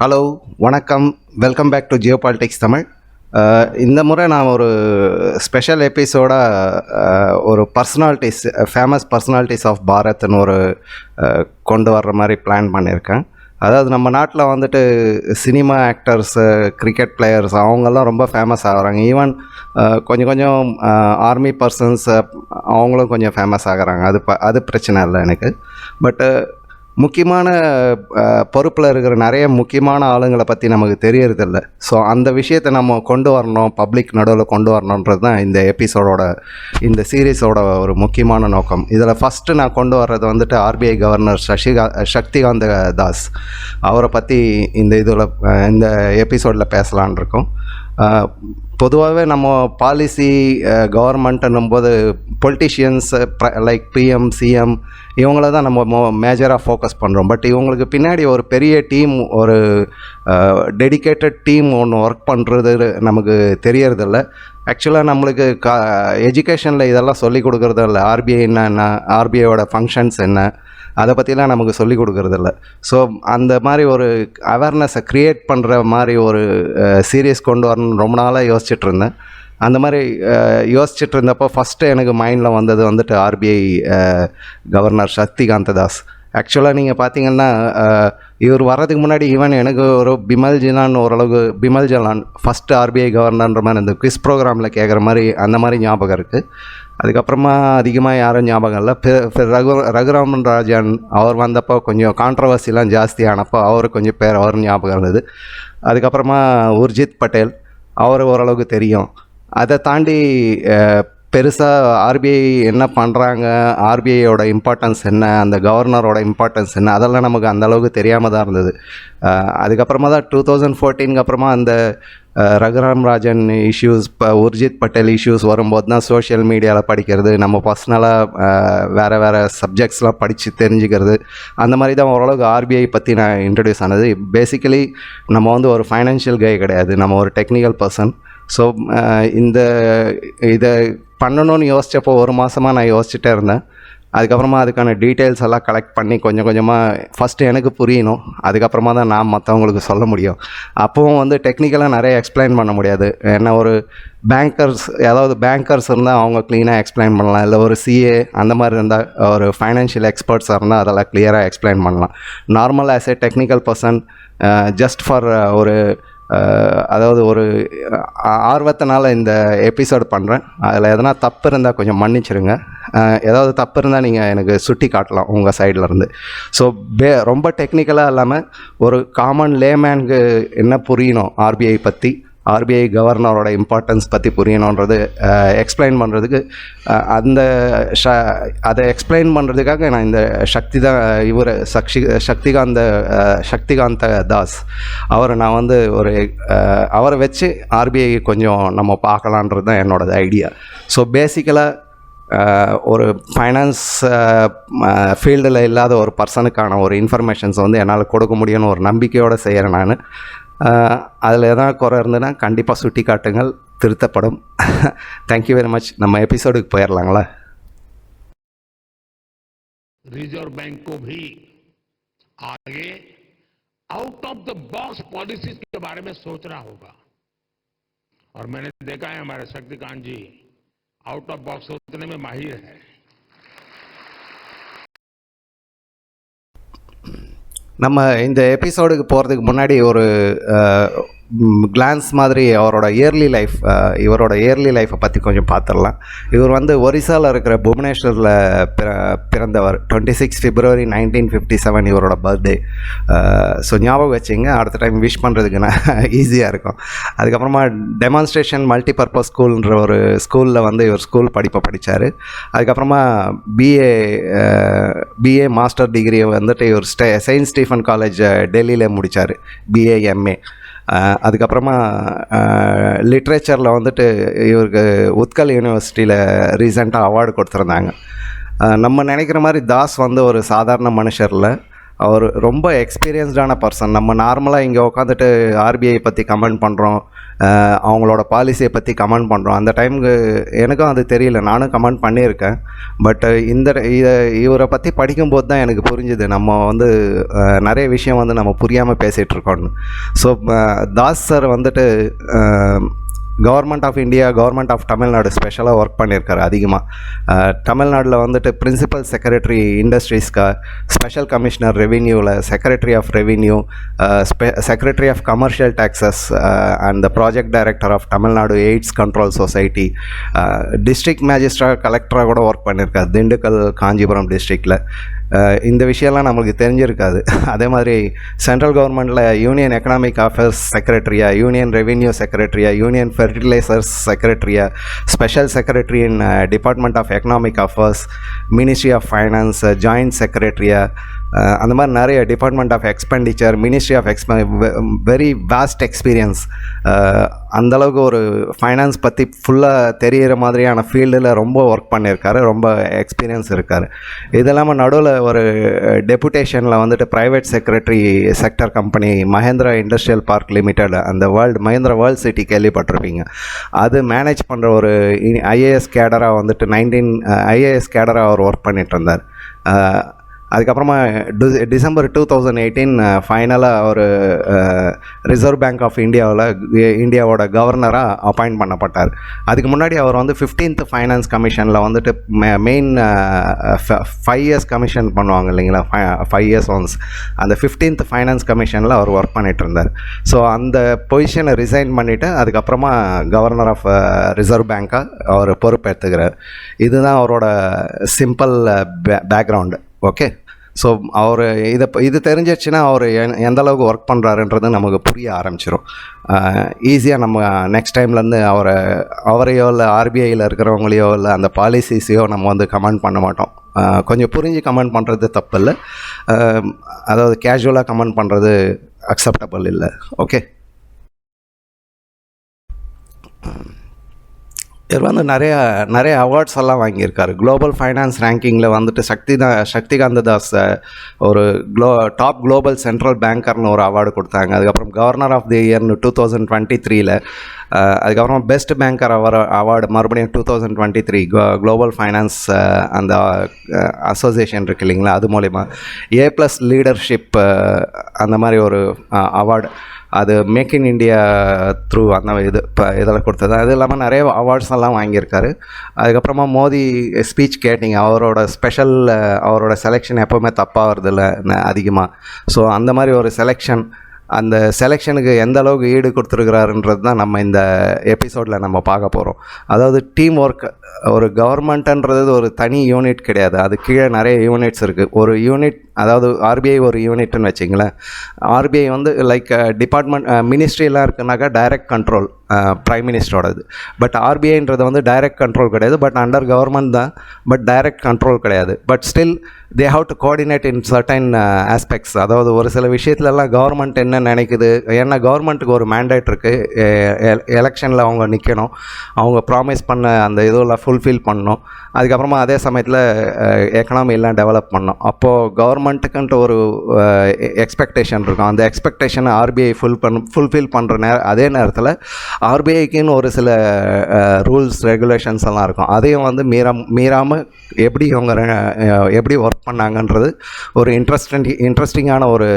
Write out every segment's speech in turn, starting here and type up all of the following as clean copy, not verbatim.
Hello, வணக்கம். Welcome back to Jio politics Tamil. இந்த முறை நான் ஒரு ஸ்பெஷல் எபிசோட ஒரு பர்சனாலிட்டிஸ், ஃபேமஸ் பர்சனாலிட்டிஸ் ஆஃப் பாரத்னு ஒரு கொண்டு வர்ற மாதிரி பிளான் பண்ணியிருக்கேன். அதாவது நம்ம நாட்டில் வந்துட்டு சினிமா ஆக்டர்ஸு, கிரிக்கெட் பிளேயர்ஸ் அவங்கெல்லாம் ரொம்ப ஃபேமஸ் ஆகிறாங்க. ஈவன் கொஞ்சம் கொஞ்சம் ஆர்மி பர்சன்ஸ் அவங்களும் கொஞ்சம் ஃபேமஸ் ஆகிறாங்க. அது பிரச்சனை இல்லை எனக்கு. பட்டு முக்கியமான பொறுப்பில் இருக்கிற நிறைய முக்கியமான ஆளுங்களை பற்றி நமக்கு தெரியறதில்ல. ஸோ அந்த விஷயத்தை நம்ம கொண்டு வரணும், பப்ளிக் நடுவில் கொண்டு வரணுன்றது தான் இந்த சீரீஸோட ஒரு முக்கியமான நோக்கம். இதில் ஃபஸ்ட்டு நான் கொண்டு வர்றது வந்துட்டு ஆர்பிஐ கவர்னர் சக்திகாந்த தாஸ். அவரை பற்றி இந்த எபிசோடில் பேசலான் இருக்கோம். பொதுவாகவே நம்ம பாலிசி கவர்மெண்ட்டுன்னும் போது பொலிட்டிஷியன்ஸ் லைக் பிஎம், சிஎம் இவங்கள தான் நம்ம மேஜராக ஃபோக்கஸ் பண்ணுறோம். பட் இவங்களுக்கு பின்னாடி ஒரு பெரிய டீம், ஒரு டெடிக்கேட்டட் டீம் ஒன்று ஒர்க் பண்ணுறது நமக்கு தெரியறதில்ல. ஆக்சுவலாக நம்மளுக்கு எஜுகேஷனில் இதெல்லாம் சொல்லி கொடுக்குறது இல்லை. ஆர்பிஐ என்ன, ஆர்பிஐயோட ஃபங்க்ஷன்ஸ் என்ன, அதை பற்றிலாம் நமக்கு சொல்லி கொடுக்குறதில்ல. ஸோ அந்த மாதிரி ஒரு அவேர்னஸை க்ரியேட் பண்ணுற மாதிரி ஒரு சீரியஸ் கொண்டு வரணும்னு ரொம்ப நாளாக யோசிச்சுட்ருந்தேன். அந்த மாதிரி யோசிச்சுட்டு இருந்தப்போ ஃபஸ்ட்டு எனக்கு மைண்டில் வந்தது வந்துட்டு ஆர்பிஐ கவர்னர் சக்திகாந்த தாஸ். ஆக்சுவலாக நீங்கள் பார்த்தீங்கன்னா இவர் வர்றதுக்கு முன்னாடி ஈவன் எனக்கு ஒரு பிமல் ஜலான் ஃபஸ்ட்டு ஆர்பிஐ கவர்னர்ன்ற மாதிரி இந்த குவிஸ் ப்ரோக்ராமில் கேட்குற மாதிரி அந்த மாதிரி ஞாபகம் இருக்குது. அதுக்கப்புறமா அதிகமாக யாரும் ஞாபகம் இல்லை. ரகுராமன் ராஜன் அவர் வந்தப்போ கொஞ்சம் கான்ட்ரவர்சிலாம் ஜாஸ்தியானப்போ அவருக்கு கொஞ்சம் பேர் அவர் ஞாபகம் இருந்தது. அதுக்கப்புறமா உர்ஜித் பட்டேல் அவர் ஓரளவுக்கு தெரியும். அதை தாண்டி பெருசாக ஆர்பிஐ என்ன பண்ணுறாங்க, ஆர்பிஐயோட இம்பார்ட்டன்ஸ் என்ன, அந்த கவர்னரோட இம்பார்ட்டன்ஸ் என்ன, அதெல்லாம் நமக்கு அந்தளவுக்கு தெரியாமல் தான் இருந்தது. அதுக்கப்புறமா தான் 2014 அப்புறமா அந்த ரகுராம் ராஜன் இஷ்யூஸ், இப்போ உர்ஜித் பட்டேல் இஷ்யூஸ் வரும்போது தான் சோஷியல் மீடியாவில் படிக்கிறது, நம்ம பர்சனலாக வேறு சப்ஜெக்ட்ஸ்லாம் படித்து தெரிஞ்சுக்கிறது, அந்த மாதிரி தான் ஓரளவுக்கு ஆர்பிஐ பற்றி நான் இன்ட்ரடியூஸ் ஆனது. பேசிக்கலி நம்ம ஒரு ஃபைனான்ஷியல் கை கிடையாது, நம்ம ஒரு டெக்னிக்கல் பர்சன். ஸோ இதை பண்ணணும்னு யோசித்தப்போ ஒரு மாதமாக நான் யோசிச்சுட்டே இருந்தேன். அதுக்கப்புறமா அதுக்கான டீட்டெயில்ஸ் எல்லாம் கலெக்ட் பண்ணி கொஞ்சம் கொஞ்சமாக ஃபஸ்ட்டு எனக்கு புரியணும், அதுக்கப்புறமா தான் நான் மற்றவங்களுக்கு சொல்ல முடியும். அப்போவும் டெக்னிக்கலாக நிறைய எக்ஸ்பிளைன் பண்ண முடியாது. ஏன்னா ஒரு பேங்கர்ஸ் இருந்தால் அவங்க க்ளீனாக எக்ஸ்பிளைன் பண்ணலாம், இல்லை ஒரு சிஏ அந்த மாதிரி இருந்தால், ஒரு ஃபைனான்ஷியல் எக்ஸ்பர்ட்ஸாக இருந்தால் அதெல்லாம் கிளியராக எக்ஸ்பிளைன் பண்ணலாம். Normal as a technical person just for ஒரு ஆர்வத்தினால இந்த எபிசோடு பண்ணுறேன். அதில் எதனா தப்பு இருந்தால் கொஞ்சம் மன்னிச்சிருங்க. ஏதாவது தப்பு இருந்தால் நீங்கள் எனக்கு சுட்டி காட்டலாம் உங்கள் சைட்லேருந்து. ஸோ ரொம்ப டெக்னிக்கலாக இல்லாமல் ஒரு காமன் லேமேனுக்கு என்ன புரியணும் ஆர்பிஐ பற்றி, ஆர்பிஐ கவர்னரோட இம்பார்ட்டன்ஸ் பற்றி புரியணுன்றது எக்ஸ்பிளைன் பண்ணுறதுக்கு, அதை எக்ஸ்பிளைன் பண்ணுறதுக்காக நான் இந்த சக்திகாந்த தாஸ் அவரை நான் அவரை வச்சு ஆர்பிஐ கொஞ்சம் நம்ம பார்க்கலான்றது தான் என்னோடய ஐடியா. ஸோ பேசிக்கலாக ஒரு ஃபைனான்ஸ் ஃபீல்டில் இல்லாத ஒரு பர்சனுக்கான ஒரு இன்ஃபர்மேஷன்ஸ் என்னால் கொடுக்க முடியும்னு ஒரு நம்பிக்கையோடு செய்கிறேன் நான். அதில் எதனா குறை இருந்ததுன்னா கண்டிப்பாக சுட்டி காட்டுங்கள், திருத்தப்படும். Thank you very much. நம்ம எபிசோடுக்கு போயிடலாங்களா? रिजर्व बैंक को भी आगे out of the box policy के बारे में सोचना होगा. और मैंने देखा है हमारे शक्तिकांत जी आउट ऑफ बॉक्स सोचने में माहिर है. நம்ம இந்த எபிசோடுக்கு போகிறதுக்கு முன்னாடி ஒரு கிளான்ஸ் மாதிரி இவரோட இயர்லி லைஃப்பை பற்றி கொஞ்சம் பார்த்துடலாம். இவர் ஒரிசாவில் இருக்கிற புவனேஸ்வரில் பிறந்தவர். 26 February 1957 இவரோட பர்த்டே. ஸோ ஞாபகம் வச்சிங்க, அடுத்த டைம் விஷ் பண்ணுறதுக்கு நான் ஈஸியாக இருக்கும். அதுக்கப்புறமா டெமான்ஸ்ட்ரேஷன் மல்டிபர்பஸ் ஸ்கூல்ன்ற ஒரு ஸ்கூலில் இவர் ஸ்கூல் படிப்பை படித்தார். அதுக்கப்புறமா பிஏ மாஸ்டர் டிகிரியை இவர் செயின்ட் ஸ்டீஃபன் காலேஜ் டெல்லியில் முடித்தார், பிஏ எம்ஏ. அதுக்கப்புறமா லிட்ரேச்சரில் இவருக்கு உத்கல் யூனிவர்சிட்டியில் ரீசெண்டாக அவார்டு கொடுத்துருந்தாங்க. நம்ம நினைக்கிற மாதிரி தாஸ் ஒரு சாதாரண மனுஷரில் அவர் ரொம்ப எக்ஸ்பீரியன்ஸ்டான பர்சன். நம்ம நார்மலாக இங்கே உட்காந்துட்டு ஆர்பிஐ பற்றி கமெண்ட் பண்ணுறோம், அவங்களோட பாலிசியை பற்றி கமெண்ட் பண்ணுறோம். அந்த டைமுக்கு எனக்கும் அது தெரியல, நானும் கமெண்ட் பண்ணியிருக்கேன். பட் இவரை பற்றி படிக்கும்போது தான் எனக்கு புரிஞ்சுது நம்ம வந்து நிறைய விஷயம் வந்து நம்ம புரியாமல் பேசிகிட்ருக்கோன்னு. ஸோ தாஸ் சார் வந்துட்டு government of India, government of Tamil Nadu ஸ்பெஷலாக ஒர்க் பண்ணியிருக்காரு அதிகமாக. தமிழ்நாட்டில் வந்துட்டு பிரின்சிபல் செக்ரட்டரி இண்டஸ்ட்ரீஸ்க்கா, ஸ்பெஷல் கமிஷனர் ரெவின்யூவில், secretary of revenue, secretary of commercial taxes and the project director of Tamil Nadu AIDS control society, district magistrate கலெக்டராக கூட ஒர்க் பண்ணியிருக்காரு திண்டுக்கல் காஞ்சிபுரம் டிஸ்ட்ரிக்டில். இந்த விஷயம்லாம் நம்மளுக்கு தெரிஞ்சிருக்காது. அதே மாதிரி சென்ட்ரல் கவர்மெண்ட்டில் யூனியன் எக்கனாமிக் அஃபேர்ஸ் செக்ரட்டரியா, யூனியன் ரெவின்யூ செக்ரட்டரியா, யூனியன் ஃபெர்டிலைசர்ஸ் செக்ரட்டரியா, special secretary in department of economic affairs, ministry of finance joint செக்ரட்டரியா, அந்த மாதிரி நிறைய department of expenditure, ministry of very vast experience. அந்தளவுக்கு ஒரு ஃபைனான்ஸ் பற்றி ஃபுல்லாக தெரிகிற மாதிரியான ஃபீல்டில் ரொம்ப ஒர்க் பண்ணியிருக்காரு, ரொம்ப எக்ஸ்பீரியன்ஸ் இருக்கார். இது இல்லாமல் நடுவில் ஒரு டெபுடேஷனில் வந்துட்டு private secretary sector company Mahindra industrial park limited, அந்த மஹேந்திரா வேர்ல்ட் சிட்டி கேள்விப்பட்டிருப்பீங்க, அது மேனேஜ் பண்ணுற ஒரு ஐஏஎஸ் கேடராக வந்துட்டு ஐஏஎஸ் கேடராக அவர் ஒர்க் பண்ணிகிட்டு இருந்தார். அதுக்கப்புறமா டிசம்பர் 2018 ஃபைனலாக அவர் ரிசர்வ் பேங்க் ஆஃப் இந்தியாவோட கவர்னராக அப்பாயிண்ட் பண்ணப்பட்டார். அதுக்கு முன்னாடி அவர் வந்து 15th ஃபைனான்ஸ் கமிஷனில் வந்துட்டு மெயின் 5 இயர்ஸ் கமிஷன் பண்ணுவாங்க இல்லைங்களா, 5 இயர்ஸ் ஒன்ஸ், அந்த 15th ஃபைனான்ஸ் கமிஷனில் அவர் ஒர்க் பண்ணிகிட்டு இருந்தார். ஸோ அந்த பொசிஷனை ரிசைன் பண்ணிவிட்டு அதுக்கப்புறமா கவர்னர் ஆஃப் ரிசர்வ் பேங்காக அவர் பொறுப்பேற்றுக்கிறார். இதுதான் அவரோட சிம்பிள் பேக்ரவுண்டு. ஓகே, ஸோ அவர் இது தெரிஞ்சிடுச்சுன்னா அவர் எந்த அளவுக்கு ஒர்க் பண்ணுறாருன்றது நமக்கு புரிய ஆரம்பிச்சிடும். ஈஸியாக நம்ம நெக்ஸ்ட் டைம்லேருந்து அவரையோ இல்லை ஆர்பிஐயில் இருக்கிறவங்களையோ இல்லை அந்த பாலிசிஸையோ நம்ம வந்து கமெண்ட் பண்ண மாட்டோம். கொஞ்சம் புரிஞ்சு கமெண்ட் பண்ணுறது தப்பு இல்லை, அதாவது கேஷுவலாக கமெண்ட் பண்ணுறது அக்செப்டபிள் இல்லை. ஓகே, இவர் வந்து நிறைய அவார்ட்ஸ் எல்லாம் வாங்கியிருக்காரு. குளோபல் ஃபைனான்ஸ் ரேங்கிங்கில் வந்துட்டு சக்திகாந்த தாஸ் ஒரு டாப் குளோபல் சென்ட்ரல் பேங்கர்னு ஒரு அவார்டு கொடுத்தாங்க. அதுக்கப்புறம் கவர்னர் ஆஃப் தி இயர்னு 2023, அதுக்கப்புறம் பெஸ்ட் பேங்கர் அவார்டு மறுபடியும் 2023 குளோபல் ஃபைனான்ஸ் அந்த அசோசியேஷன் இருக்குது இல்லைங்களா, அது மூலிமா A+ லீடர்ஷிப் அந்த மாதிரி ஒரு அவார்டு, அது மேக் இன் இண்டியா த்ரூ அந்த இதில் கொடுத்தது. அது இல்லாமல் நிறைய அவார்ட்ஸ் எல்லாம் வாங்கியிருக்காரு. அதுக்கப்புறமா மோடி ஸ்பீச் கேட்டிங்க, அவரோட செலெக்ஷன் எப்போவுமே தப்பாகிறதில்ல அதிகமாக. ஸோ அந்த மாதிரி ஒரு அந்த செலெக்ஷனுக்கு எந்த அளவுக்கு ஈடு கொடுத்துருக்கிறாருன்றது தான் நம்ம இந்த எபிசோடில் நம்ம பார்க்க போகிறோம். அதாவது டீம் ஒர்க். ஒரு கவர்மெண்ட்டுன்றது ஒரு தனி யூனிட் கிடையாது, அது கீழே நிறைய யூனிட்ஸ் இருக்குது. ஒரு யூனிட், அதாவது ஆர்பிஐ ஒரு யூனிட்னு வச்சிங்களேன். ஆர்பிஐ வந்து லைக் டிபார்ட்மெண்ட் மினிஸ்ட்ரியெலாம் இருக்குனாக்கா டைரக்ட் கண்ட்ரோல் ப்ரைம் மினிஸ்டரோடது. பட் ஆர்பிஐன்றது வந்து டைரக்ட் கண்ட்ரோல் கிடையாது, பட் அண்டர் கவர்மெண்ட் தான், பட் டைரக்ட் கண்ட்ரோல் கிடையாது. But still they have to coordinate in certain aspects. அதாவது ஒரு சில விஷயத்துலலாம் கவர்மெண்ட் என்ன நினைக்குது, ஏன்னா கவர்மெண்ட்டுக்கு ஒரு மேண்டேட் இருக்குது, எலெக்ஷனில் அவங்க நிற்கணும், அவங்க ப்ராமிஸ் பண்ண அந்த இதெல்லாம் ஃபுல்ஃபில் பண்ணணும். அதுக்கப்புறமா அதே சமயத்தில் எக்கனாமியெல்லாம் டெவலப் பண்ணணும். அப்போது கவர்மெண்ட்டுக்குன்ட்டு ஒரு எக்ஸ்பெக்டேஷன் இருக்கும். அந்த எக்ஸ்பெக்டேஷனை ஆர்பிஐ ஃபுல்ஃபில் பண்ணுற அதே நேரத்தில் ஆர்பிஐக்குன்னு ஒரு சில ரூல்ஸ் ரெகுலேஷன்ஸ் எல்லாம் இருக்கும். அதையும் வந்து மீறாமல் எப்படி ஒர்க் பண்ணாங்கன்றது ஒரு இன்ட்ரெஸ்டிங்கான ஒரு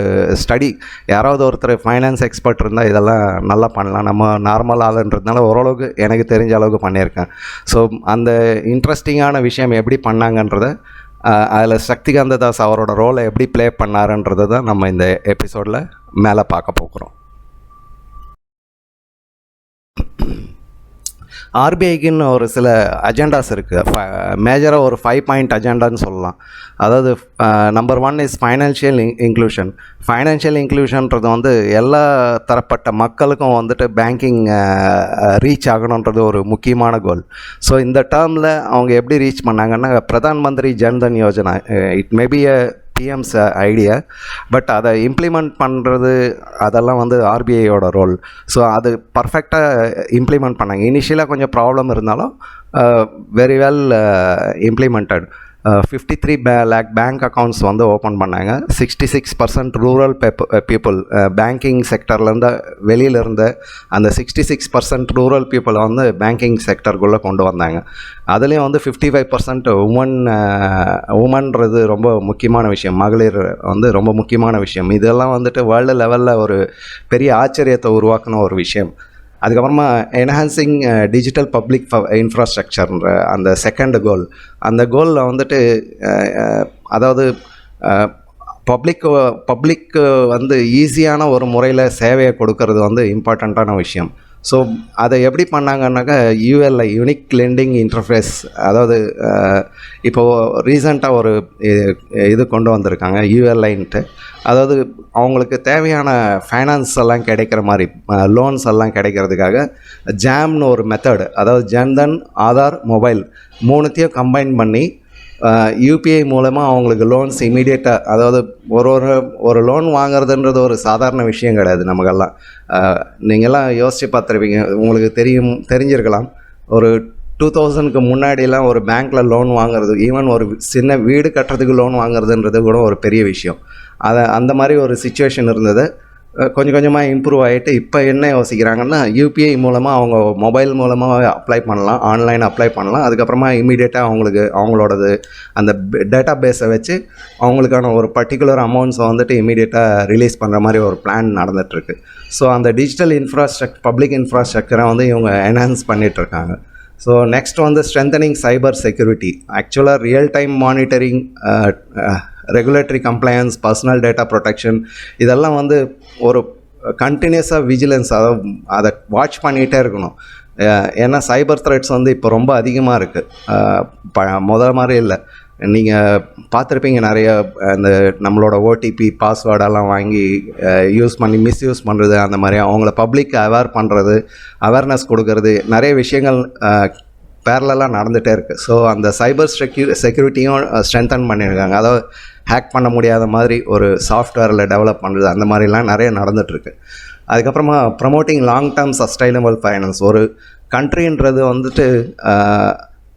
ஸ்டடி. யாராவது ஒருத்தர் ஃபைனான்ஸ் எக்ஸ்பர்ட் இருந்தால் இதெல்லாம் நல்லா பண்ணலாம். நம்ம நார்மல் ஆளுன்றதுனால ஓரளவுக்கு எனக்கு தெரிஞ்ச அளவுக்கு பண்ணியிருக்கேன். ஸோ அந்த இன்ட்ரெஸ்டிங்கான விஷயம் எப்படி பண்ணாங்கன்றதை, அதில் சக்திகாந்த தாஸ் அவரோட ரோலை எப்படி ப்ளே பண்ணாருன்றது தான் நம்ம இந்த எபிசோடில் மேலே பார்க்க போகிறோம். ஆர்பிஐக்குன்னு ஒரு சில அஜெண்டாஸ் இருக்குது. மேஜராக ஒரு 5 பாயிண்ட் அஜெண்டான்னு சொல்லலாம். அதாவது number 1 is financial inclusion. Financial இன்க்ளூஷன்றது வந்து எல்லா தரப்பட்ட மக்களுக்கும் வந்துட்டு பேங்கிங் ரீச் ஆகணுன்றது ஒரு முக்கியமான கோல். ஸோ இந்த டேர்மில் அவங்க எப்படி ரீச் பண்ணாங்கன்னா, Pradhan Mantri Jan Dhan Yojana, it maybe பிஎம்ஸ் idea, but அதை இம்ப்ளிமெண்ட் பண்ணுறது அதெல்லாம் வந்து ஆர்பிஐயோட ரோல். ஸோ அது பர்ஃபெக்டாக இம்ப்ளிமெண்ட் பண்ணாங்க. இனிஷியலாக கொஞ்சம் ப்ராப்ளம் இருந்தாலும் very well implemented. 53 lakh bank accounts வந்து ஓப்பன் பண்ணாங்க. 66% ரூரல் பீப்புள் பேங்கிங் செக்டர்லேருந்து வெளியில் இருந்த அந்த 66% ரூரல் பீப்புளை வந்து பேங்கிங் செக்டருக்குள்ளே கொண்டு வந்தாங்க. அதுலேயும் வந்து 55% உமன்றது ரொம்ப முக்கியமான விஷயம். மகளிர் வந்து ரொம்ப முக்கியமான விஷயம். இதெல்லாம் வந்துட்டு வேர்ல்டு லெவலில் ஒரு பெரிய ஆச்சரியத்தை உருவாக்குன ஒரு விஷயம். அதுக்கப்புறமா என்ஹான்சிங் டிஜிட்டல் பப்ளிக் இன்ஃப்ராஸ்ட்ரக்சர்ன்ற அந்த செகண்ட் கோல், அந்த கோலில் வந்துட்டு அதாவது பப்ளிக்கு வந்து ஈஸியான ஒரு முறையில் சேவையை கொடுக்கறது வந்து இம்பார்ட்டண்ட்டான விஷயம். ஸோ அதை எப்படி பண்ணாங்கன்னாக்கா யூஎல்ஐ, யூனிக் லெண்டிங் இன்டர்ஃபேஸ், அதாவது இப்போது ரீசண்டாக ஒரு இது கொண்டு வந்திருக்காங்க யூஎல்ஐன்ட்டு. அதாவது அவங்களுக்கு தேவையான ஃபைனான்ஸ் எல்லாம் கிடைக்கிற மாதிரி, லோன்ஸ் எல்லாம் கிடைக்கிறதுக்காக ஜாம்னு ஒரு மெத்தடு, அதாவது ஜன்தன், ஆதார், மொபைல் மூணுத்தையும் கம்பைன் பண்ணி யூபிஐ மூலமாக அவங்களுக்கு லோன்ஸ் இமீடியட்டாக, அதாவது ஒரு லோன் வாங்குறதுன்றது ஒரு சாதாரண விஷயம் கிடையாது. நமக்கெல்லாம் நீங்கள்லாம் யோசித்து பார்த்துருப்பீங்க, உங்களுக்கு தெரிஞ்சிருக்கலாம். ஒரு 2000க்கு முன்னாடியெல்லாம் ஒரு பேங்க்கில் லோன் வாங்குறது, ஈவன் ஒரு சின்ன வீடு கட்டுறதுக்கு லோன் வாங்குறதுன்றது கூட ஒரு பெரிய விஷயம். அந்த மாதிரி ஒரு சிச்சுவேஷன் இருந்தது. கொஞ்சம் கொஞ்சமாக இம்ப்ரூவ் ஆகிட்டு இப்போ என்ன யோசிக்கிறாங்கன்னா, யூபிஐ மூலமாக அவங்க மொபைல் மூலமாக அப்ளை பண்ணலாம், ஆன்லைன் அப்ளை பண்ணலாம். அதுக்கப்புறமா இமீடியட்டாக அவங்களோடது அந்த டேட்டா பேஸை வச்சு அவங்களுக்கான ஒரு பர்டிகுலர் அமௌண்ட்ஸை வந்துட்டு இமீடியட்டாக ரிலீஸ் பண்ணுற மாதிரி ஒரு பிளான் நடந்துகிட்ருக்கு. ஸோ அந்த டிஜிட்டல் பப்ளிக் இன்ஃப்ராஸ்ட்ரக்சரை வந்து இவங்க என்ஹான்ஸ் பண்ணிகிட்ருக்காங்க. ஸோ நெக்ஸ்ட் வந்து ஸ்ட்ரென்தனிங் சைபர் செக்யூரிட்டி. ஆக்சுவலாக real time monitoring, regulatory compliance, personal data protection, இதெல்லாம் வந்து ஒரு கண்டினியூஸாக விஜிலன்ஸ், அதை வாட்ச் பண்ணிகிட்டே இருக்கணும். ஏன்னா சைபர் த்ரெட்ஸ் வந்து இப்போ ரொம்ப அதிகமாக இருக்குது, முதல் மாதிரி இல்லை. நீங்கள் பார்த்துருப்பீங்க நிறைய இந்த நம்மளோட ஓடிபி பாஸ்வேர்டெல்லாம் வாங்கி மிஸ்யூஸ் பண்ணுறது, அந்த மாதிரி அவங்கள பப்ளிக் அவேர்னஸ் கொடுக்கறது, நிறைய விஷயங்கள் பேரலாக நடந்துகிட்டே இருக்குது. ஸோ அந்த சைபர் செக்யூரிட்டியும் ஸ்ட்ரென்தன் பண்ணியிருக்காங்க. அதாவது ஹேக் பண்ண முடியாத மாதிரி ஒரு சாஃப்ட்வேரில் டெவலப் பண்ணுறது, அந்த மாதிரிலாம் நிறைய நடந்துகிட்ருக்கு. அதுக்கப்புறமா promoting long term sustainable finance. ஒரு கண்ட்ரின்றது வந்துட்டு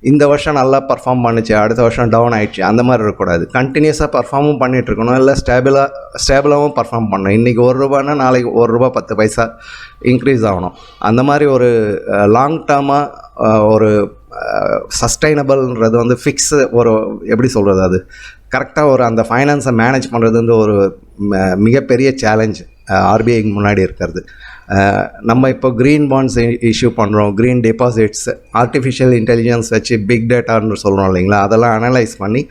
இந்த வருஷம் நல்லா பர்ஃபார்ம் பண்ணிச்சு, அடுத்த வருஷம் டவுன் ஆகிடுச்சு, அந்த மாதிரி இருக்கக்கூடாது. கண்டினியூஸாக பர்ஃபார்மும் பண்ணிகிட்ருக்கணும், இல்லை ஸ்டேபிளாகவும் பர்ஃபார்ம் பண்ணணும். இன்றைக்கி ₹1 நாளைக்கு ₹1.10 இன்க்ரீஸ் ஆகணும். அந்த மாதிரி ஒரு லாங் டேர்மாக ஒரு சஸ்டைனபிள்ன்றது வந்து ஒரு எப்படி சொல்கிறது, அது கரெக்டாக அந்த ஃபைனான்ஸை மேனேஜ் பண்ணுறது ஒரு மிகப்பெரிய சேலஞ்ச் ஆர்பிஐக்கு முன்னாடி இருக்கிறது. நம்ம இப்போ க்ரீன் பாண்ட்ஸ் இஷ்யூ பண்ணுறோம், க்ரீன் டெபாசிட்ஸ், ஆர்டிஃபிஷியல் இன்டெலிஜென்ஸ் வச்சு பிக் டேட்டான்னு சொல்கிறோம் இல்லைங்களா, அதெல்லாம் அனலைஸ் பண்ணி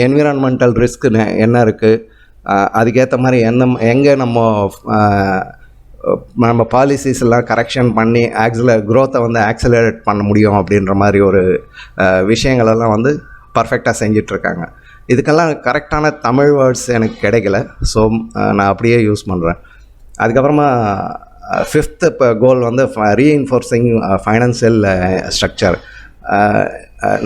என்விரான்மெண்டல் ரிஸ்க் என்ன இருக்குது, அதுக்கேற்ற மாதிரி எங்கே நம்ம பாலிசிஸ் எல்லாம் கரெக்ஷன் பண்ணி க்ரோத்தை வந்து ஆக்சிலரேட் பண்ண முடியும் அப்படின்ற மாதிரி ஒரு விஷயங்களெல்லாம் வந்து பர்ஃபெக்டாக செஞ்சிட்ருக்காங்க. இதுக்கெல்லாம் கரெக்டான தமிழ் வேர்ட்ஸ் எனக்கு கிடைக்கல, ஸோ நான் அப்படியே யூஸ் பண்ணுறேன். அதுக்கப்புறமா 5th கோல் வந்து ரீஇன்ஃபோர்ஸிங் ஃபைனான்சியல் ஸ்ட்ரக்சர்.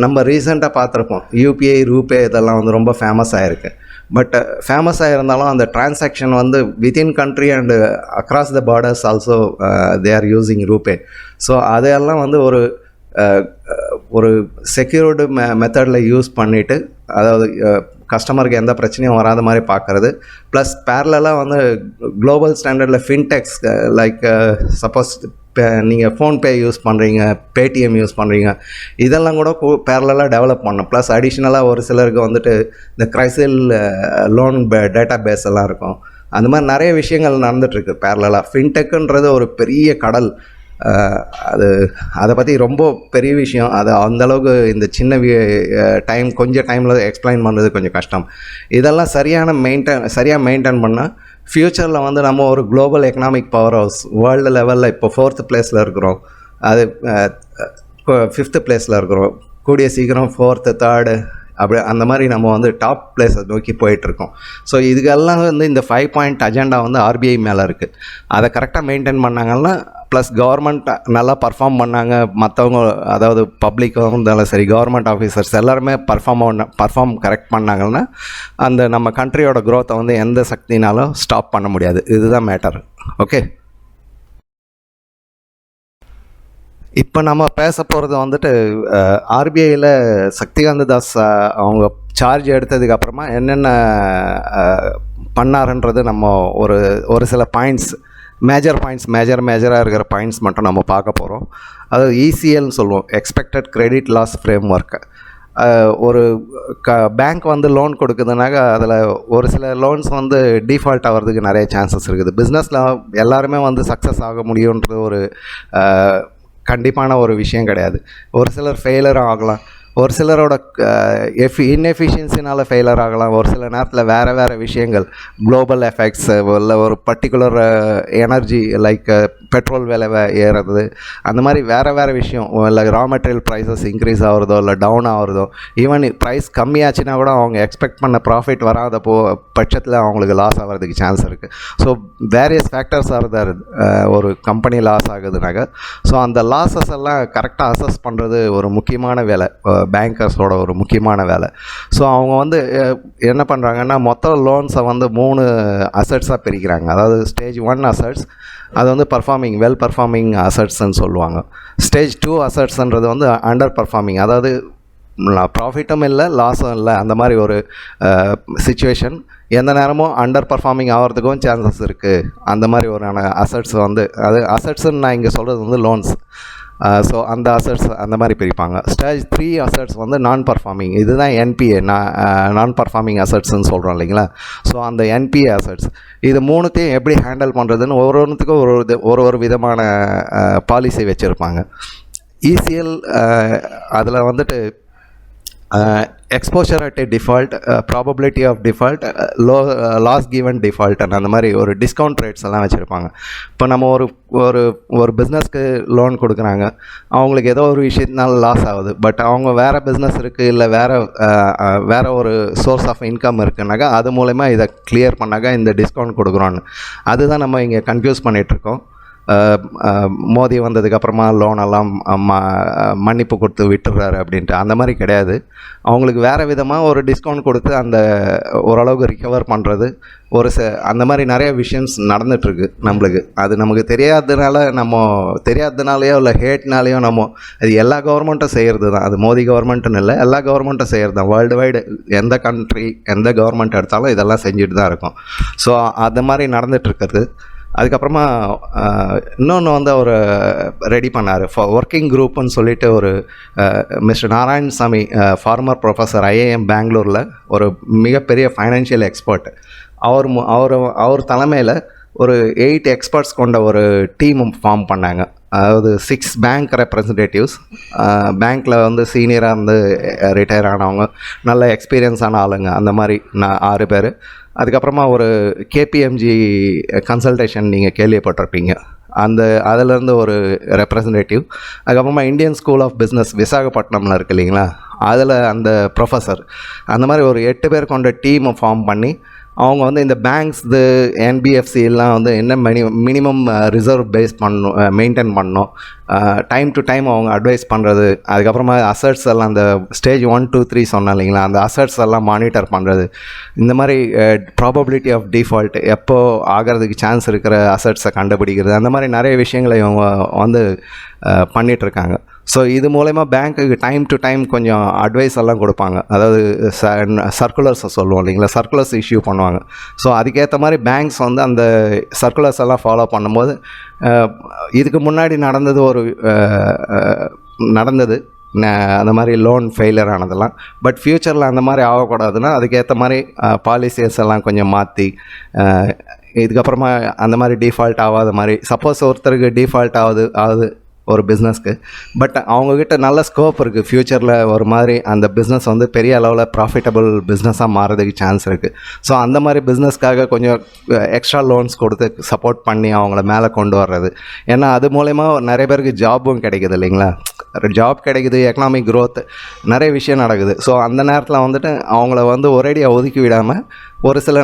நம்ம ரீசெண்டாக பார்த்துருப்போம், யூபிஐ, ரூபே இதெல்லாம் வந்து ரொம்ப ஃபேமஸ் ஆகிருக்கு. பட் ஃபேமஸாக இருந்தாலும் அந்த டிரான்சாக்ஷன் வந்து within country and across the borders also they are using RuPay. So அதையெல்லாம் வந்து ஒரு செக்யூர்டு மெத்தடில் யூஸ் பண்ணிவிட்டு, அதாவது கஸ்டமருக்கு எந்த பிரச்சனையும் வராத மாதிரி பார்க்குறது. ப்ளஸ் பேரலாக வந்து குளோபல் ஸ்டாண்டர்டில் ஃபின்டெக்ஸ், லைக் சப்போஸ் நீங்கள் ஃபோன்பே யூஸ் பண்ணுறீங்க, பேடிஎம் யூஸ் பண்ணுறீங்க, இதெல்லாம் கூட பேரலாக டெவலப் பண்ணணும். ப்ளஸ் அடிஷ்னலாக ஒரு சிலருக்கு வந்துட்டு இந்த கிரைசில் லோன் டேட்டா பேஸ் எல்லாம் இருக்கும். அந்த மாதிரி நிறைய விஷயங்கள் நடந்துகிட்ருக்கு பேரலாக. ஃபின்டெக்குன்றது ஒரு பெரிய கடல். அதை பற்றி ரொம்ப பெரிய விஷயம். அது அந்தளவுக்கு இந்த சின்ன கொஞ்சம் டைமில் எக்ஸ்பிளைன் பண்ணுறது கொஞ்சம் கஷ்டம். இதெல்லாம் சரியாக மெயின்டைன் பண்ணால் ஃப்யூச்சரில் வந்து நம்ம ஒரு global economic power house, world லெவலில் இப்போ 4th பிளேஸில் இருக்கிறோம், அது 5th பிளேஸில் இருக்கிறோம், கூடிய சீக்கிரம் 4th 3rd அப்படி அந்த மாதிரி நம்ம வந்து டாப் பிளேஸை நோக்கி போயிட்டுருக்கோம். ஸோ இதுக்கெல்லாம் வந்து இந்த 5 பாயிண்ட் அஜெண்டா வந்து ஆர்பிஐ மேலே இருக்குது. அதை கரெக்டாக மெயின்டைன் பண்ணாங்கன்னா, ப்ளஸ் கவர்மெண்ட் நல்லா பர்ஃபார்ம் பண்ணாங்க, மற்றவங்க அதாவது பப்ளிக்காக இருந்தாலும் சரி, கவர்மெண்ட் ஆஃபீஸர்ஸ் எல்லாருமே பர்ஃபார்ம் கரெக்ட் பண்ணாங்கன்னா, அந்த நம்ம கண்ட்ரியோட க்ரோத்தை வந்து எந்த சக்தினாலும் ஸ்டாப் பண்ண முடியாது. இதுதான் மேட்டர். ஓகே, இப்போ நம்ம பேச போகிறது வந்துட்டு ஆர்பிஐயில் சக்திகாந்த தாஸ் அவங்க சார்ஜ் எடுத்ததுக்கப்புறமா என்னென்ன பண்ணாருன்றது நம்ம ஒரு சில பாயிண்ட்ஸ் மேஜராக இருக்கிற பாயிண்ட்ஸ் மட்டும் நம்ம பார்க்க போகிறோம். அதாவது இசிஎல்னு சொல்லுவோம், expected credit loss framework. ஒரு பேங்க் வந்து லோன் கொடுக்குதுனாக்கா அதில் ஒரு சில லோன்ஸ் வந்து டிஃபால்ட் ஆகிறதுக்கு நிறைய சான்சஸ் இருக்குது. பிஸ்னஸில் எல்லாருமே வந்து சக்ஸஸ் ஆக முடியுன்றது ஒரு கண்டிப்பான ஒரு விஷயம் கிடையாது. ஒரு சிலர் ஃபெயிலரும் ஆகலாம், ஒரு சிலரோட இன்எஃபிஷியன்சினால் ஃபெயிலர் ஆகலாம், ஒரு சில நேரத்தில் வேறு விஷயங்கள், குளோபல் எஃபெக்ட்ஸ், இல்லை ஒரு பர்டிகுலர் எனர்ஜி லைக் பெட்ரோல் விலை ஏறுறது, அந்த மாதிரி வேறு விஷயம், இல்லை ரா மெட்டீரியல் ப்ரைஸஸ் இன்க்ரீஸ் ஆகிறதோ இல்லை டவுன் ஆகிறதோ, ஈவன் ப்ரைஸ் கம்மியாச்சுன்னா கூட அவங்க எக்ஸ்பெக்ட் பண்ண ப்ராஃபிட் வராத பட்சத்தில் அவங்களுக்கு லாஸ் ஆகிறதுக்கு சான்ஸ் இருக்குது. ஸோ வேரியஸ் ஃபேக்டர்ஸ் ஆர் ஒரு கம்பெனி லாஸ் ஆகுதுனாக்க, ஸோ அந்த லாஸஸ் எல்லாம் கரெக்டாக அசஸ் பண்ணுறது ஒரு முக்கியமான வேலை, பேங்கர்ஸோட ஒரு முக்கியமான வேலை. ஸோ அவங்க வந்து என்ன பண்ணுறாங்கன்னா, மொத்த லோன்ஸை வந்து 3 அசட்ஸாக பிரிக்கிறாங்க. அதாவது ஸ்டேஜ் 1 அசட்ஸ், அது வந்து வெல் பர்ஃபார்மிங் அசட்ஸ்ன்னு சொல்லுவாங்க. ஸ்டேஜ் 2 அசட்ஸ்ன்றது வந்து அண்டர் பர்ஃபார்மிங், அதாவது ப்ராஃபிட்டும் இல்லை லாஸும் இல்லை, அந்த மாதிரி ஒரு சிச்சுவேஷன், எந்த நேரமும் அண்டர் பர்ஃபார்மிங் ஆகிறதுக்கும் சான்சஸ் இருக்குது. அந்த மாதிரி ஒரு அசட்ஸ் வந்து, அது அசட்ஸுன்னு நான் இங்கே சொல்கிறது வந்து லோன்ஸ். ஸோ அந்த அசட்ஸ் அந்த மாதிரி பிரிப்பாங்க. ஸ்டேஜ் 3 அசட்ஸ் வந்து நான் பர்ஃபார்மிங், இதுதான் என்பிஏ, நான் பர்ஃபார்மிங் அசட்ஸ்ன்னு சொல்கிறோம் இல்லைங்களா. ஸோ அந்த என்பிஏ அசட்ஸ், இது 3த்தையும் எப்படி ஹேண்டில் பண்ணுறதுன்னு ஒவ்வொன்றுத்துக்கும் ஒரு விதமான பாலிசி வச்சுருப்பாங்க. இசிஎல் அதில் வந்துட்டு exposure at a default, probability of default, loss given default, அந்த மாதிரி ஒரு டிஸ்கவுண்ட் ரேட்ஸ் எல்லாம் வச்சுருப்பாங்க. இப்போ நம்ம ஒரு பிஸ்னஸ்க்கு லோன் கொடுக்குறாங்க, அவங்களுக்கு ஏதோ ஒரு விஷயத்தினால லாஸ் ஆகுது, பட் அவங்க வேறு பிஸ்னஸ் இருக்குது, இல்லை வேறு ஒரு சோர்ஸ் ஆஃப் இன்கம் இருக்குன்னாக்கா அது மூலமா இதை கிளியர் பண்ணாக்கா இந்த டிஸ்கவுண்ட் கொடுக்குறோன்னு. அதுதான் நம்ம இங்கே கன்ஃபியூஸ் பண்ணிகிட்ருக்கோம். மோடி வந்ததுக்கப்புறமா லோனெல்லாம் மன்னிப்பு கொடுத்து விட்டுறாரு அப்படின்ட்டு, அந்த மாதிரி கிடையாது. அவங்களுக்கு வேறு விதமாக ஒரு டிஸ்கவுண்ட் கொடுத்து அந்த ஓரளவுக்கு ரிகவர் பண்ணுறது, அந்த மாதிரி நிறைய விஷயம்ஸ் நடந்துகிட்ருக்கு நம்மளுக்கு. அது நமக்கு தெரியாததுனாலையோ இல்லை ஹேட்னாலேயோ அது எல்லா கவர்மெண்ட்டும் செய்கிறது தான். அது மோடி கவர்மெண்ட்டுன்னு இல்லை, எல்லா கவர்மெண்ட்டும் செய்கிறது தான். வேர்ல்டு வைடு எந்த கண்ட்ரி எந்த கவர்மெண்ட் எடுத்தாலும் இதெல்லாம் செஞ்சுட்டு தான் இருக்கும். ஸோ அது மாதிரி நடந்துகிட்ருக்குறது. அதுக்கப்புறமா இன்னொன்று வந்து அவர் ரெடி பண்ணார், ஒர்க்கிங் குரூப்புன்னு சொல்லிட்டு ஒரு mister Narayanaswamy, former professor, IIM பெங்களூரில் ஒரு மிகப்பெரிய ஃபைனான்ஷியல் எக்ஸ்பர்ட். அவர் தலைமையில் ஒரு 8 எக்ஸ்பர்ட்ஸ் கொண்ட ஒரு டீம் ஃபார்ம் பண்ணாங்க. அதாவது 6 பேங்க் ரெப்ரசன்டேட்டிவ்ஸ், பேங்க்கில் வந்து சீனியராக இருந்து ரிட்டையர் ஆனவங்க, நல்ல எக்ஸ்பீரியன்ஸான ஆளுங்க, அந்த மாதிரி 6 பேர். அதுக்கப்புறமா ஒரு கேபிஎம்ஜி கன்சல்டேஷன் நீங்கள் கேள்விப்பட்டிருப்பீங்க, அதிலேருந்து ஒரு ரெப்ரசன்டேட்டிவ். அதுக்கப்புறமா இந்தியன் ஸ்கூல் ஆஃப் பிஸ்னஸ் விசாகப்பட்டினமில் இருக்குது இல்லைங்களா, அதில் அந்த ப்ரொஃபஸர், அந்த மாதிரி ஒரு 8 பேர் கொண்ட டீமை ஃபார்ம் பண்ணி அவங்க வந்து இந்த பேங்க்ஸ் என்பிஎஃப்சி எல்லாம் வந்து என்ன மினிமம் ரிசர்வ் மெயின்டைன் பண்ணணும், டைம் டு டைம் அவங்க அட்வைஸ் பண்ணுறது. அதுக்கப்புறமா அசட்ஸ் எல்லாம் அந்த ஸ்டேஜ் 1, 2, 3 சொன்னேன் இல்லைங்களா, அந்த அசட்ஸ் எல்லாம் மானிட்டர் பண்ணுறது. இந்த மாதிரி ப்ராபபிலிட்டி ஆஃப் டிஃபால்ட், எப்போ ஆகிறதுக்கு சான்ஸ் இருக்கிற அசட்ஸை கண்டுபிடிக்கிறது, அந்த மாதிரி நிறைய விஷயங்களை இவங்க வந்து பண்ணிகிட்ருக்காங்க. ஸோ இது மூலமா பேங்க்குக்கு டைம் டு டைம் கொஞ்சம் அட்வைஸ் எல்லாம் கொடுப்பாங்க. அதாவது சர்க்குலர்ஸை சொல்லுவோம் இல்லைங்களா, சர்க்குலர்ஸ் இஷ்யூ பண்ணுவாங்க. ஸோ அதுக்கேற்ற மாதிரி பேங்க்ஸ் வந்து அந்த சர்க்குலர்ஸ் எல்லாம் ஃபாலோ பண்ணும்போது, இதுக்கு முன்னாடி நடந்தது அந்த மாதிரி லோன் ஃபெயிலியர் ஆனதெல்லாம், பட் ஃப்யூச்சரில் அந்த மாதிரி ஆகக்கூடாதுன்னா அதுக்கேற்ற மாதிரி பாலிசிஸ் எல்லாம் கொஞ்சம் மாற்றி, இதுக்கப்புறமா அந்த மாதிரி டிஃபால்ட் ஆகாத மாதிரி, சப்போஸ் ஒருத்தருக்கு டிஃபால்ட் ஆகுது ஒரு பிஸ்னஸ்க்கு, பட் அவங்கக்கிட்ட நல்ல ஸ்கோப் இருக்குது, ஃப்யூச்சரில் ஒரு மாதிரி அந்த பிஸ்னஸ் வந்து பெரிய அளவில் ப்ராஃபிட்டபிள் பிஸ்னஸாக மாறதுக்கு சான்ஸ் இருக்குது. ஸோ அந்த மாதிரி பிஸ்னஸ்க்காக கொஞ்சம் எக்ஸ்ட்ரா லோன்ஸ் கொடுத்து சப்போர்ட் பண்ணி அவங்கள மேலே கொண்டு வர்றது. ஏன்னா அது மூலயமா நிறைய பேருக்கு ஜாபும் கிடைக்குது இல்லைங்களா, ஜாப் கிடைக்குது, எக்கனாமிக் க்ரோத், நிறைய விஷயம் நடக்குது. ஸோ அந்த நேரத்தில் வந்துட்டு அவங்கள வந்து ஒரேடியாக ஒதுக்கி விடாமல் ஒரு சில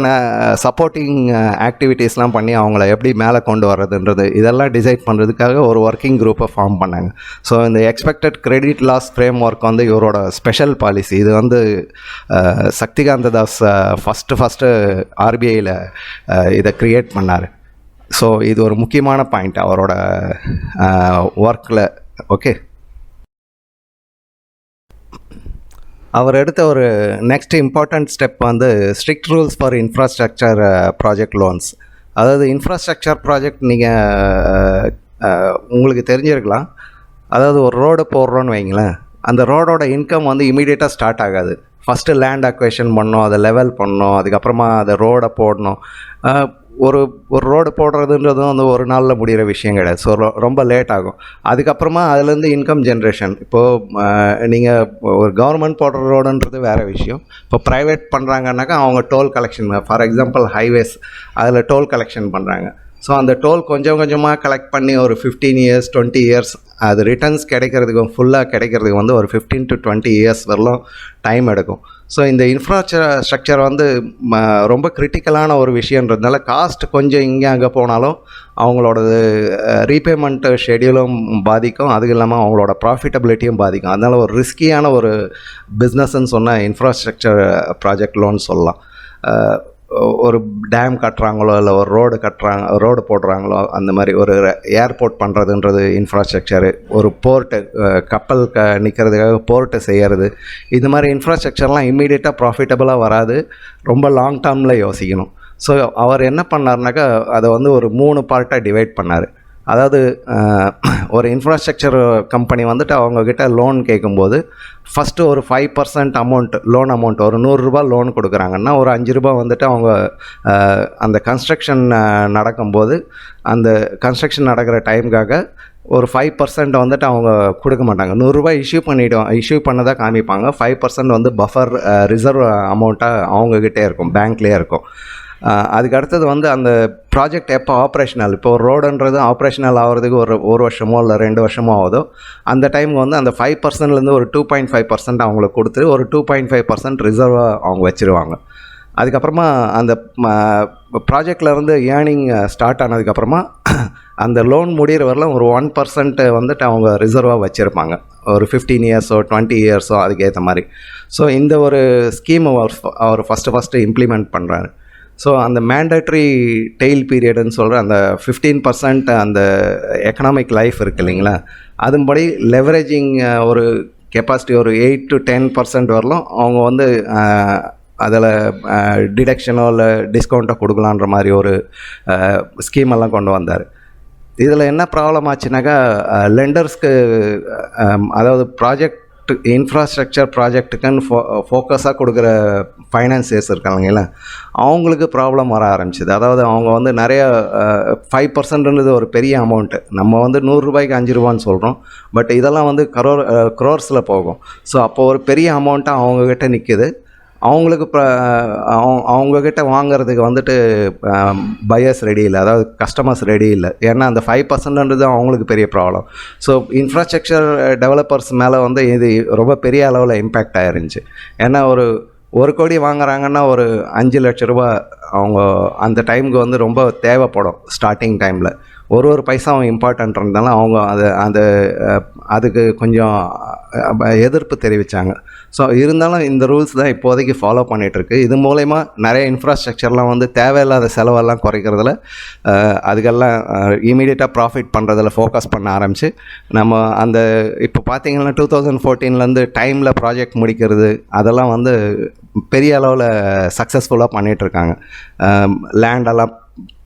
சப்போர்ட்டிங் ஆக்டிவிட்டீஸ்லாம் பண்ணி அவங்கள எப்படி மேலே கொண்டு வர்றதுன்றது, இதெல்லாம் டிசைட் பண்ணுறதுக்காக ஒரு ஒர்க்கிங் குரூப்பை ஃபார்ம் பண்ணாங்க. ஸோ இந்த expected credit loss framework வந்து இவரோட ஸ்பெஷல் பாலிசி. இது வந்து சக்திகாந்த தாஸ் ஃபஸ்ட்டு ஆர்பிஐயில் இதை க்ரியேட் பண்ணார். ஸோ இது ஒரு முக்கியமான பாயிண்ட் அவரோட ஒர்க்கில், ஓகே. அவர் எடுத்த ஒரு நெக்ஸ்ட் இம்பார்ட்டண்ட் ஸ்டெப் வந்து strict rules for infrastructure project loans. அதாவது இன்ஃப்ராஸ்ட்ரக்சர் ப்ராஜெக்ட் நீங்கள் உங்களுக்கு தெரிஞ்சிருக்கலாம். அதாவது ஒரு ரோடு போடுறோன்னு வைங்களேன், அந்த ரோடோட இன்கம் வந்து இமீடியட்டாக ஸ்டார்ட் ஆகாது. ஃபஸ்ட்டு லேண்ட் அக்வேஷன் பண்ணணும், அதை லெவல் பண்ணணும், அதுக்கப்புறமா அதை ரோடை போடணும். ஒரு ஒரு ரோடு போடுறதுன்றதும் வந்து ஒரு நாளில் முடிகிற விஷயம் கிடையாது. ஸோ ரொம்ப லேட் ஆகும். அதுக்கப்புறமா அதுலேருந்து இன்கம் ஜென்ரேஷன். இப்போது நீங்கள் ஒரு கவர்மெண்ட் போடுற ரோடுன்றது வேறு விஷயம். இப்போ ப்ரைவேட் பண்ணுறாங்கன்னாக்கா அவங்க toll collection, for example highways, அதில் டோல் கலெக்ஷன் பண்ணுறாங்க. ஸோ அந்த டோல் கொஞ்சம் கொஞ்சமாக கலெக்ட் பண்ணி ஒரு 15 இயர்ஸ் 20 இயர்ஸ் அது ரிட்டர்ன்ஸ் கிடைக்கிறதுக்கு ஃபுல்லாக கிடைக்கிறதுக்கு வந்து ஒரு 15 to 20 இயர்ஸ் வரலும் டைம் எடுக்கும். ஸோ இந்த இன்ஃப்ராஸ்ட்ரக்சர் வந்து ரொம்ப கிரிட்டிக்கலான ஒரு விஷயன்றதுனால காஸ்ட் கொஞ்சம் இங்கே அங்கே போனாலும் அவங்களோடது ரீபேமெண்ட் ஷெடியூலும் பாதிக்கும், அதுக்கு இல்லாமல் அவங்களோட ப்ராஃபிட்டபிலிட்டியும் பாதிக்கும். அதனால் ஒரு ரிஸ்கியான ஒரு பிஸ்னஸ்ன்னு சொன்னால் இன்ஃப்ராஸ்ட்ரக்சர் ப்ராஜெக்ட் லோன் சொல்லலாம். ஒரு டேம் கட்டுறாங்களோ இல்லை ஒரு ரோடு போடுறாங்களோ, அந்த மாதிரி ஒரு ஏர்போர்ட் பண்ணுறதுன்றது இன்ஃப்ராஸ்ட்ரக்சரு, ஒரு போர்ட்டு கப்பல் நிற்கிறதுக்காக போர்ட்டை செய்கிறது, இது மாதிரி இன்ஃப்ராஸ்ட்ரக்சர்லாம் இம்மீடியட்டாக ப்ராஃபிட்டபுளாக வராது, ரொம்ப லாங் டேர்மில் யோசிக்கணும். ஸோ அவர் என்ன பண்ணார்னாக்கா அதை வந்து ஒரு 3 பார்ட்டாக டிவைட் பண்ணார். அதாவது ஒரு இன்ஃப்ராஸ்ட்ரக்சர் கம்பெனி வந்துட்டு அவங்கக்கிட்ட லோன் கேட்கும்போது ஃபஸ்ட்டு ஒரு 5% அமௌண்ட் லோன் அமௌண்ட், ஒரு 100 ரூபா லோன் கொடுக்குறாங்கன்னா ஒரு 5 ரூபா வந்துட்டு அவங்க அந்த கன்ஸ்ட்ரக்ஷன் நடக்கும்போது அந்த கன்ஸ்ட்ரக்ஷன் நடக்கிற டைமுக்காக ஒரு 5% வந்துட்டு அவங்க கொடுக்க மாட்டாங்க. 100 ரூபா இஷ்யூ பண்ணதாக காமிப்பாங்க. 5% வந்து பஃபர் ரிசர்வ் அமௌண்ட்டாக அவங்கக்கிட்டே இருக்கும், பேங்க்லேயே இருக்கும். அதுக்கு அடுத்தது வந்து அந்த ப்ராஜெக்ட் எப்போ ஆப்ரேஷனல், இப்போ ஒரு ரோடுன்றது ஆப்ரேஷனல் ஆகிறதுக்கு ஒரு வருஷமோ இல்லை 2 வருஷமோ ஆகுதோ, அந்த டைமுக்கு வந்து அந்த 5%லேருந்து ஒரு 2.5% அவங்களுக்கு கொடுத்துட்டு ஒரு 2.5% ரிசர்வாக அவங்க வச்சுருவாங்க. அதுக்கப்புறமா அந்த ப்ராஜெக்ட்லேருந்து ஏர்னிங் ஸ்டார்ட் ஆனதுக்கப்புறமா அந்த லோன் முடிகிற வரலாம் ஒரு 1% வந்துட்டு அவங்க ரிசர்வாக வச்சுருப்பாங்க, ஒரு 15 இயர்ஸோ 20 இயர்ஸோ அதுக்கேற்ற மாதிரி. ஸோ இந்த ஒரு ஸ்கீம் அவர் ஃபஸ்ட்டு இம்ப்ளிமெண்ட் பண்ணுறாரு. ஸோ அந்த மேண்டட்ரி டெய்ல் பீரியடுன்னு சொல்கிற அந்த 15% அந்த எக்கனாமிக் லைஃப் இருக்குது இல்லைங்களா, அதுபடி லெவரேஜிங் ஒரு கெப்பாசிட்டி ஒரு 8 to 10% வரலாம் அவங்க வந்து அதில் டிடக்ஷனோ இல்லை டிஸ்கவுண்ட்டோ கொடுக்கலான்ற மாதிரி ஒரு ஸ்கீமெல்லாம் கொண்டு வந்தார். இதில் என்ன ப்ராப்ளம் ஆச்சுனாக்கா லெண்டர்ஸ்க்கு, அதாவது இன்ஃப்ராஸ்ட்ரக்சர் ப்ராஜெக்ட்டுக்குன்னு ஃபோக்கஸாக கொடுக்குற ஃபைனான்சியர்ஸ் இருக்காங்கல்ல, அவங்களுக்கு ப்ராப்ளம் வர ஆரம்பிச்சிது. அதாவது அவங்க வந்து நிறைய 5%ன்றது ஒரு பெரிய அமௌண்ட்டு. நம்ம வந்து 100 ரூபாய்க்கு 5 ரூபான்னு சொல்கிறோம், பட் இதெல்லாம் வந்து க்ரோர்ஸில் போகும். ஸோ அப்போது ஒரு பெரிய அமௌண்ட்டாக அவங்கக்கிட்ட நிற்கிது. அவங்களுக்கு அவங்கக்கிட்ட வாங்கிறதுக்கு வந்துட்டு பையர்ஸ் ரெடி இல்லை, அதாவது கஸ்டமர்ஸ் ரெடி இல்லை. ஏன்னா அந்த 5%ன்றது அவங்களுக்கு பெரிய ப்ராப்ளம். ஸோ இன்ஃப்ராஸ்ட்ரக்சர் டெவலப்பர்ஸ் மேலே வந்து இது ரொம்ப பெரிய அளவில் இம்பேக்ட் ஆயிருந்துச்சு. ஏன்னா ஒரு கோடி வாங்குறாங்கன்னா ஒரு 5 லட்ச ரூபா அவங்க அந்த டைமுக்கு வந்து ரொம்ப தேவைப்படும். ஸ்டார்டிங் டைமில் ஒரு பைசாவும் இம்பார்ட்டன்ட் இருந்தாலும் அவங்க அதுக்கு கொஞ்சம் எதிர்ப்பு தெரிவித்தாங்க. ஸோ இருந்தாலும் இந்த ரூல்ஸ் தான் இப்போதைக்கு ஃபாலோ பண்ணிகிட்ருக்கு. இது மூலயமா நிறைய இன்ஃப்ராஸ்ட்ரக்சர்லாம் வந்து தேவையில்லாத செலவெல்லாம் குறைக்கிறதுல, அதுக்கெல்லாம் இமீடியட்டாக ப்ராஃபிட் பண்ணுறதில் ஃபோக்கஸ் பண்ண ஆரம்பித்து நம்ம அந்த இப்போ பார்த்திங்கன்னா 2014லேருந்து டைமில் ப்ராஜெக்ட் முடிக்கிறது அதெல்லாம் வந்து பெரிய அளவில் சக்ஸஸ்ஃபுல்லாக பண்ணிகிட்ருக்காங்க. லேண்டெல்லாம்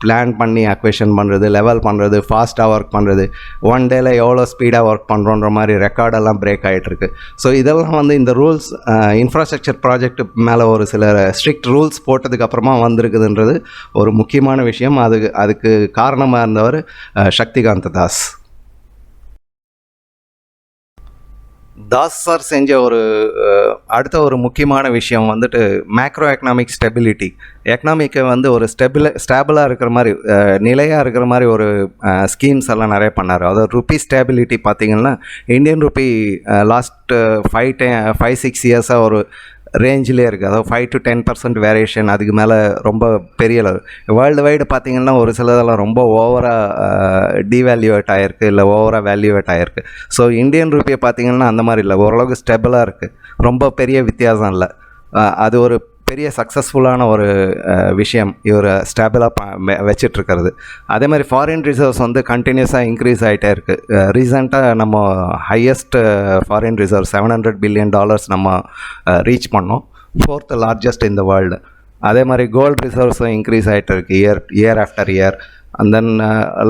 பிளான் பண்ணி அக்வேஷன் பண்ணுறது, லெவல் பண்ணுறது, ஃபாஸ்ட்டாக ஒர்க் பண்ணுறது, 1 டேயில் எவ்வளோ ஸ்பீடாக ஒர்க் பண்ணுறோன்ற மாதிரி ரெக்கார்டெல்லாம் பிரேக் ஆகிட்டுருக்கு. ஸோ இதெல்லாம் வந்து இந்த ரூல்ஸ் இன்ஃப்ராஸ்ட்ரக்சர் ப்ராஜெக்ட் மேலே ஒரு சில ஸ்ட்ரிக்ட் ரூல்ஸ் போட்டதுக்கப்புறமா வந்திருக்குதுன்றது ஒரு முக்கியமான விஷயம். அதுக்கு காரணமாக இருந்தவர் சக்திகாந்த தாஸ் சார் செஞ்ச அடுத்த ஒரு முக்கியமான விஷயம் வந்துட்டு மேக்ரோ எக்கனாமிக் ஸ்டெபிலிட்டி. எக்கனாமிக்கை வந்து ஒரு ஸ்டேபிளாக இருக்கிற மாதிரி, நிலையாக இருக்கிற மாதிரி ஒரு ஸ்கீம்ஸ் எல்லாம் நிறைய பண்ணார். அதாவது ருப்பி ஸ்டேபிலிட்டி பார்த்திங்கன்னா இந்தியன் ருப்பி லாஸ்ட் 5-6 இயர்ஸாக ஒரு ரேஞ்சிலே இருக்குது. அதாவது 5 to 10% வேரியேஷன், அதுக்கு மேலே ரொம்ப பெரிய அளவு. வேர்ல்டு வைடு பார்த்திங்கன்னா ஒரு சிலதெல்லாம் ரொம்ப ஓவராக டீவேல்யூவேட் ஆகிருக்கு, இல்லை ஓவராக வேல்யூவேட் ஆகிருக்கு. ஸோ இந்தியன் ரூபியை பார்த்திங்கன்னா அந்த மாதிரி இல்லை, ஓரளவுக்கு ஸ்டெபிளாக இருக்குது, ரொம்ப பெரிய வித்தியாசம் இல்லை. அது ஒரு பெரிய சக்ஸஸ்ஃபுல்லான ஒரு விஷயம் இவர் ஸ்டேபிளாக வச்சிட்ருக்கிறது. அதே மாதிரி ஃபாரின் ரிசர்வ்ஸ் வந்து கண்டினியூஸாக இன்க்ரீஸ் ஆகிட்டே இருக்குது. ரீசெண்டாக நம்ம ஹையஸ்ட் ஃபாரின் ரிசர்வ் $700 பில்லியன் நம்ம ரீச் பண்ணோம், 4th largest in the world. அதே மாதிரி கோல்டு ரிசர்வ்ஸும் இன்க்ரீஸ் ஆகிட்டு இருக்குது year after year. And then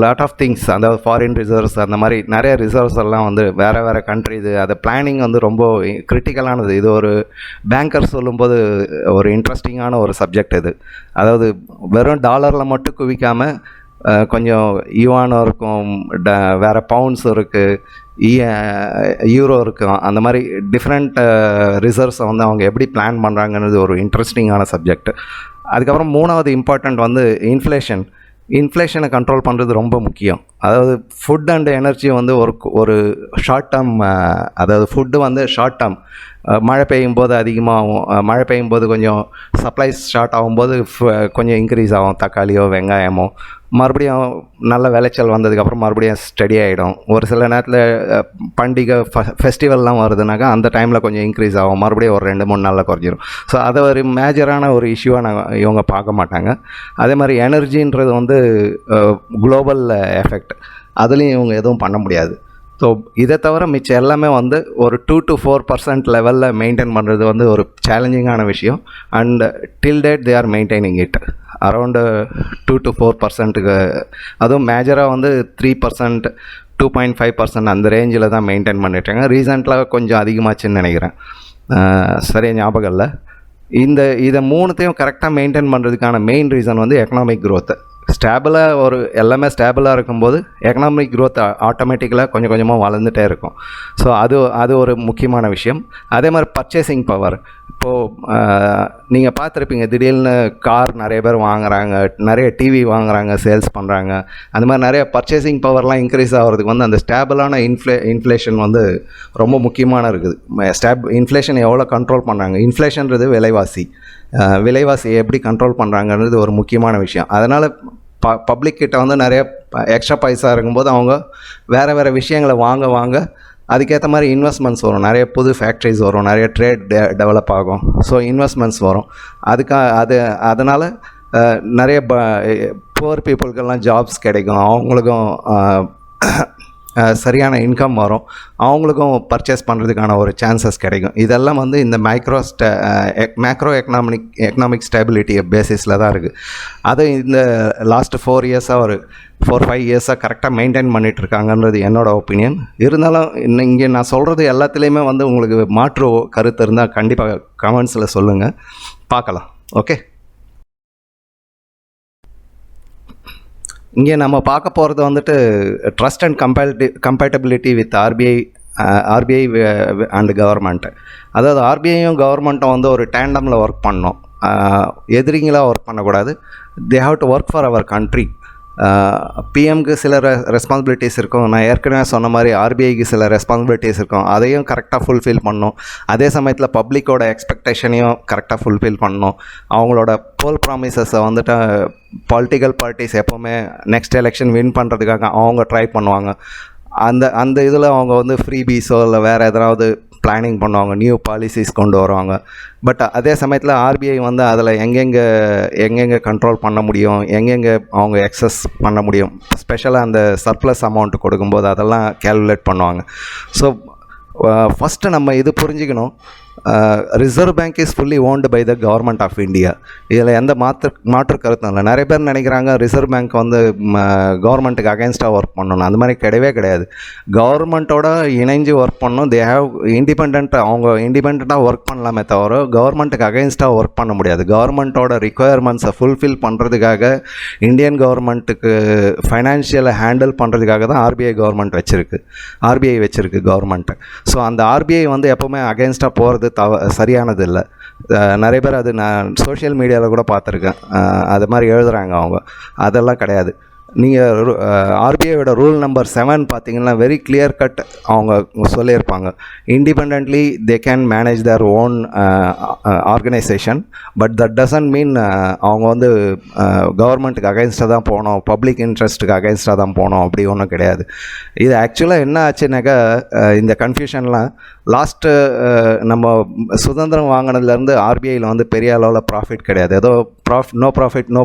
lot of things, அதாவது ஃபாரின் ரிசர்வ்ஸ் அந்த மாதிரி நிறைய ரிசர்வ்ஸ் எல்லாம் வந்து வேறு கண்ட்ரி. இது அது பிளானிங் வந்து ரொம்ப கிரிட்டிக்கலானது. இது ஒரு பேங்கர் சொல்லும்போது ஒரு இன்ட்ரெஸ்டிங்கான ஒரு சப்ஜெக்ட் இது. அதாவது வெறும் டாலரில் மட்டும் குவிக்காமல் கொஞ்சம் யுவானும் இருக்கும், வேறு பவுண்ட்ஸும் இருக்குது, யூரோ இருக்கும். அந்த மாதிரி டிஃப்ரெண்ட் ரிசர்வ்ஸை வந்து அவங்க எப்படி பிளான் பண்ணுறாங்கன்றது ஒரு இன்ட்ரெஸ்டிங்கான சப்ஜெக்ட். அதுக்கப்புறம் 3வது இம்பார்ட்டண்ட் வந்து இன்ஃப்ளேஷனை கண்ட்ரோல் பண்ணுறது ரொம்ப முக்கியம். அதாவது ஃபுட் அண்ட் எனர்ஜி வந்து ஒரு ஷார்ட் டேர்ம், அதாவது ஃபுட்டு வந்து ஷார்ட் டேர்ம். மழை பெய்யும் போது அதிகமாகும், மழை பெய்யும் போது கொஞ்சம் சப்ளைஸ் ஷார்ட் ஆகும்போது கொஞ்சம் இன்க்ரீஸ் ஆகும், தக்காளியோ வெங்காயமோ. மறுபடியும் நல்ல விளைச்சல் வந்ததுக்கப்புறம் மறுபடியும் ஸ்டடி ஆகிடும். ஒரு சில நேரத்தில் பண்டிகை ஃபெஸ்டிவல்லாம் வருதுனாக்கா அந்த டைமில் கொஞ்சம் இன்க்ரீஸ் ஆகும், மறுபடியும் ஒரு 2-3 நாளில் குறைஞ்சிரும். ஸோ அதை ஒரு மேஜரான ஒரு இஷ்யூவாக இவங்க பார்க்க மாட்டாங்க. அதே மாதிரி எனர்ஜின்றது வந்து குளோபல் எஃபெக்ட், அதுலேயும் இவங்க எதுவும் பண்ண முடியாது. ஸோ இதை தவிர மிச்சம் எல்லாமே வந்து ஒரு 2 to 4% லெவலில் மெயின்டைன் பண்ணுறது வந்து ஒரு சேலஞ்சிங்கான விஷயம். And till date they are maintaining it around 2 to 4%. அதுவும் மேஜராக வந்து 3%, 2.5% அந்த ரேஞ்சில் தான் மெயின்டைன் பண்ணிட்டாங்க. ரீசெண்டாக கொஞ்சம் அதிகமாச்சுன்னு நினைக்கிறேன், சரியாக ஞாபகம் இல்லை. இதை 3த்தையும் கரெக்டாக மெயின்டைன் பண்ணுறதுக்கான மெயின் ரீசன் வந்து எக்கனாமிக் க்ரோத்து. ஸ்டேபிளாக எல்லாமே ஸ்டேபிளாக இருக்கும்போது எக்கனாமிக் க்ரோத் ஆட்டோமேட்டிக்கலாக கொஞ்சம் கொஞ்சமாக வளர்ந்துட்டே இருக்கும். ஸோ அது ஒரு முக்கியமான விஷயம். அதே மாதிரி பர்ச்சேசிங் பவர். இப்போது நீங்கள் பார்த்துருப்பீங்க, திடீர்னு கார் நிறைய பேர் வாங்குகிறாங்க, நிறைய டிவி வாங்குகிறாங்க, சேல்ஸ் பண்ணுறாங்க. அந்த மாதிரி நிறைய பர்ச்சேசிங் பவர்லாம் இன்க்ரீஸ் ஆகிறதுக்கு வந்து அந்த ஸ்டேபிளான இன்ஃப்ளேஷன் வந்து ரொம்ப முக்கியமான இருக்குது. இன்ஃப்ளேஷன் எவ்வளோ கண்ட்ரோல் பண்ணுறாங்க, இன்ஃப்ளேஷன்றது விலைவாசி எப்படி கண்ட்ரோல் பண்ணுறாங்கன்றது ஒரு முக்கியமான விஷயம். அதனால் பப்ளிக் கிட்ட வந்து நிறைய எக்ஸ்ட்ரா பைசா இருக்கும்போது அவங்க வேறு விஷயங்களை வாங்க அதுக்கேற்ற மாதிரி இன்வெஸ்ட்மெண்ட்ஸ் வரும், நிறைய புது ஃபேக்ட்ரிஸ் வரும், நிறைய ட்ரேட் டெவலப் ஆகும். ஸோ இன்வெஸ்ட்மெண்ட்ஸ் வரும். அதனால் நிறைய புவர் பீப்புளுக்கெல்லாம் ஜாப்ஸ் கிடைக்கும், அவங்களுக்கும் சரியான இன்கம் வரும், அவங்களுக்கும் பர்ச்சேஸ் பண்ணுறதுக்கான ஒரு சான்சஸ் கிடைக்கும். இதெல்லாம் வந்து இந்த மேக்ரோ எக்கனாமிக் ஸ்டெபிலிட்டி பேசிஸில் தான் இருக்குது. அது இந்த லாஸ்ட்டு 4 இயர்ஸாக ஒரு 4-5 இயர்ஸாக கரெக்டாக மெயின்டைன் பண்ணிகிட்ருக்காங்கன்றது என்னோடய ஒப்பீனியன். இருந்தாலும் இங்கே நான் சொல்கிறது எல்லாத்துலேயுமே வந்து உங்களுக்கு மாற்று கருத்து இருந்தால் கண்டிப்பாக கமெண்ட்ஸில் சொல்லுங்கள், பார்க்கலாம். ஓகே, இங்கே நம்ம பார்க்க போகிறது வந்துட்டு trust and compatibility with RBI and government. அதாவது ஆர்பிஐயும் கவர்மெண்ட்டும் வந்து ஒரு டேண்டமில் ஒர்க் பண்ணணும், எதிரிங்களாக ஒர்க் பண்ணக்கூடாது. They have to work for our country. பிஎம்க்கு சில ரெஸ்பான்சிபிலிட்டிஸ் இருக்கும், நான் ஏற்கனவே சொன்ன மாதிரி ஆர்பிஐக்கு சில ரெஸ்பான்சிபிலிட்டிஸ் இருக்கும், அதையும் கரெக்டாக ஃபுல்ஃபில் பண்ணணும். அதே சமயத்தில் பப்ளிக்கோட எக்ஸ்பெக்டேஷனையும் கரெக்டாக ஃபுல்ஃபில் பண்ணணும். அவங்களோட போல் ப்ராமிசஸை வந்துட்டு பொலிட்டிக்கல் பார்ட்டிஸ் எப்போவுமே நெக்ஸ்ட் எலெக்ஷன் வின் பண்ணுறதுக்காக அவங்க ட்ரை பண்ணுவாங்க. அந்த இதில் அவங்க வந்து ஃப்ரீபீஸோ இல்லை வேறு எதனாவது பிளானிங் பண்ணுவாங்க, நியூ பாலிசிஸ் கொண்டு வருவாங்க. பட் அதே சமயத்தில் ஆர்பிஐ வந்து அதில் எங்கெங்கே கண்ட்ரோல் பண்ண முடியும், எங்கெங்கே அவங்க எக்ஸஸ் பண்ண முடியும், ஸ்பெஷலாக அந்த சர்ப்ளஸ் அமௌண்ட் கொடுக்கும்போது அதெல்லாம் கேல்குலேட் பண்ணுவாங்க. ஸோ ஃபஸ்ட்டு நம்ம இது புரிஞ்சுக்கணும், reserve bank is fully owned by the government of India. இதில் எந்த மாற்று கருத்தும் இல்லை. நிறைய பேர் நினைக்கிறாங்க ரிசர்வ் பேங்க் வந்து கவர்மெண்ட்டுக்கு அகேன்ஸ்டாக ஒர்க் பண்ணணும், அந்த மாதிரி கிடையவே கிடையாது. கவர்மெண்ட்டோட இணைஞ்சு ஒர்க் பண்ணணும். தே ஹேவ் அவங்க இண்டிபெண்ட்டாக ஒர்க் பண்ணலாமே தவிர கவர்மெண்ட்டுக்கு அகேன்ஸ்டாக ஒர்க் பண்ண முடியாது. கவர்மெண்ட்டோட ரிக்குயர்மெண்ட்ஸை ஃபுல்ஃபில் பண்ணுறதுக்காக, இந்தியன் கவர்மெண்ட்டுக்கு ஃபைனான்ஷியலை ஹேண்டில் பண்ணுறதுக்காக தான் ஆர்பிஐ வச்சுருக்கு கவர்மெண்ட்டு. ஸோ அந்த ஆர்பிஐ வந்து எப்போவுமே அகேன்ஸ்டாக போகிறது சரியானது இல்லை. நிறைய பேர் அது நான் சோஷியல் மீடியாவில் கூட பார்த்துருக்கேன், அது மாதிரி எழுதுகிறாங்க அவங்க. அதெல்லாம் கிடையாது. நீங்கள் ஆர்பிஐயோட ரூல் நம்பர் 7 பார்த்தீங்கன்னா வெரி கிளியர் கட் அவங்க சொல்லியிருப்பாங்க. Independently they can manage their own organisation, but that doesn't mean அவங்க வந்து கவர்மெண்ட்டுக்கு அகைன்ஸ்டாக தான் போகணும், பப்ளிக் இன்ட்ரெஸ்ட்டுக்கு அகைன்ஸ்டாக தான் போகணும், அப்படி ஒன்றும் கிடையாது. இது ஆக்சுவலாக என்ன ஆச்சுனாக்கா இந்த கன்ஃபியூஷன்லாம் லாஸ்ட்டு நம்ம சுதந்திரம் வாங்கினதுலேருந்து ஆர்பிஐயில் வந்து பெரிய அளவில் ப்ராஃபிட் கிடையாது. ஏதோ நோ ப்ராஃபிட் நோ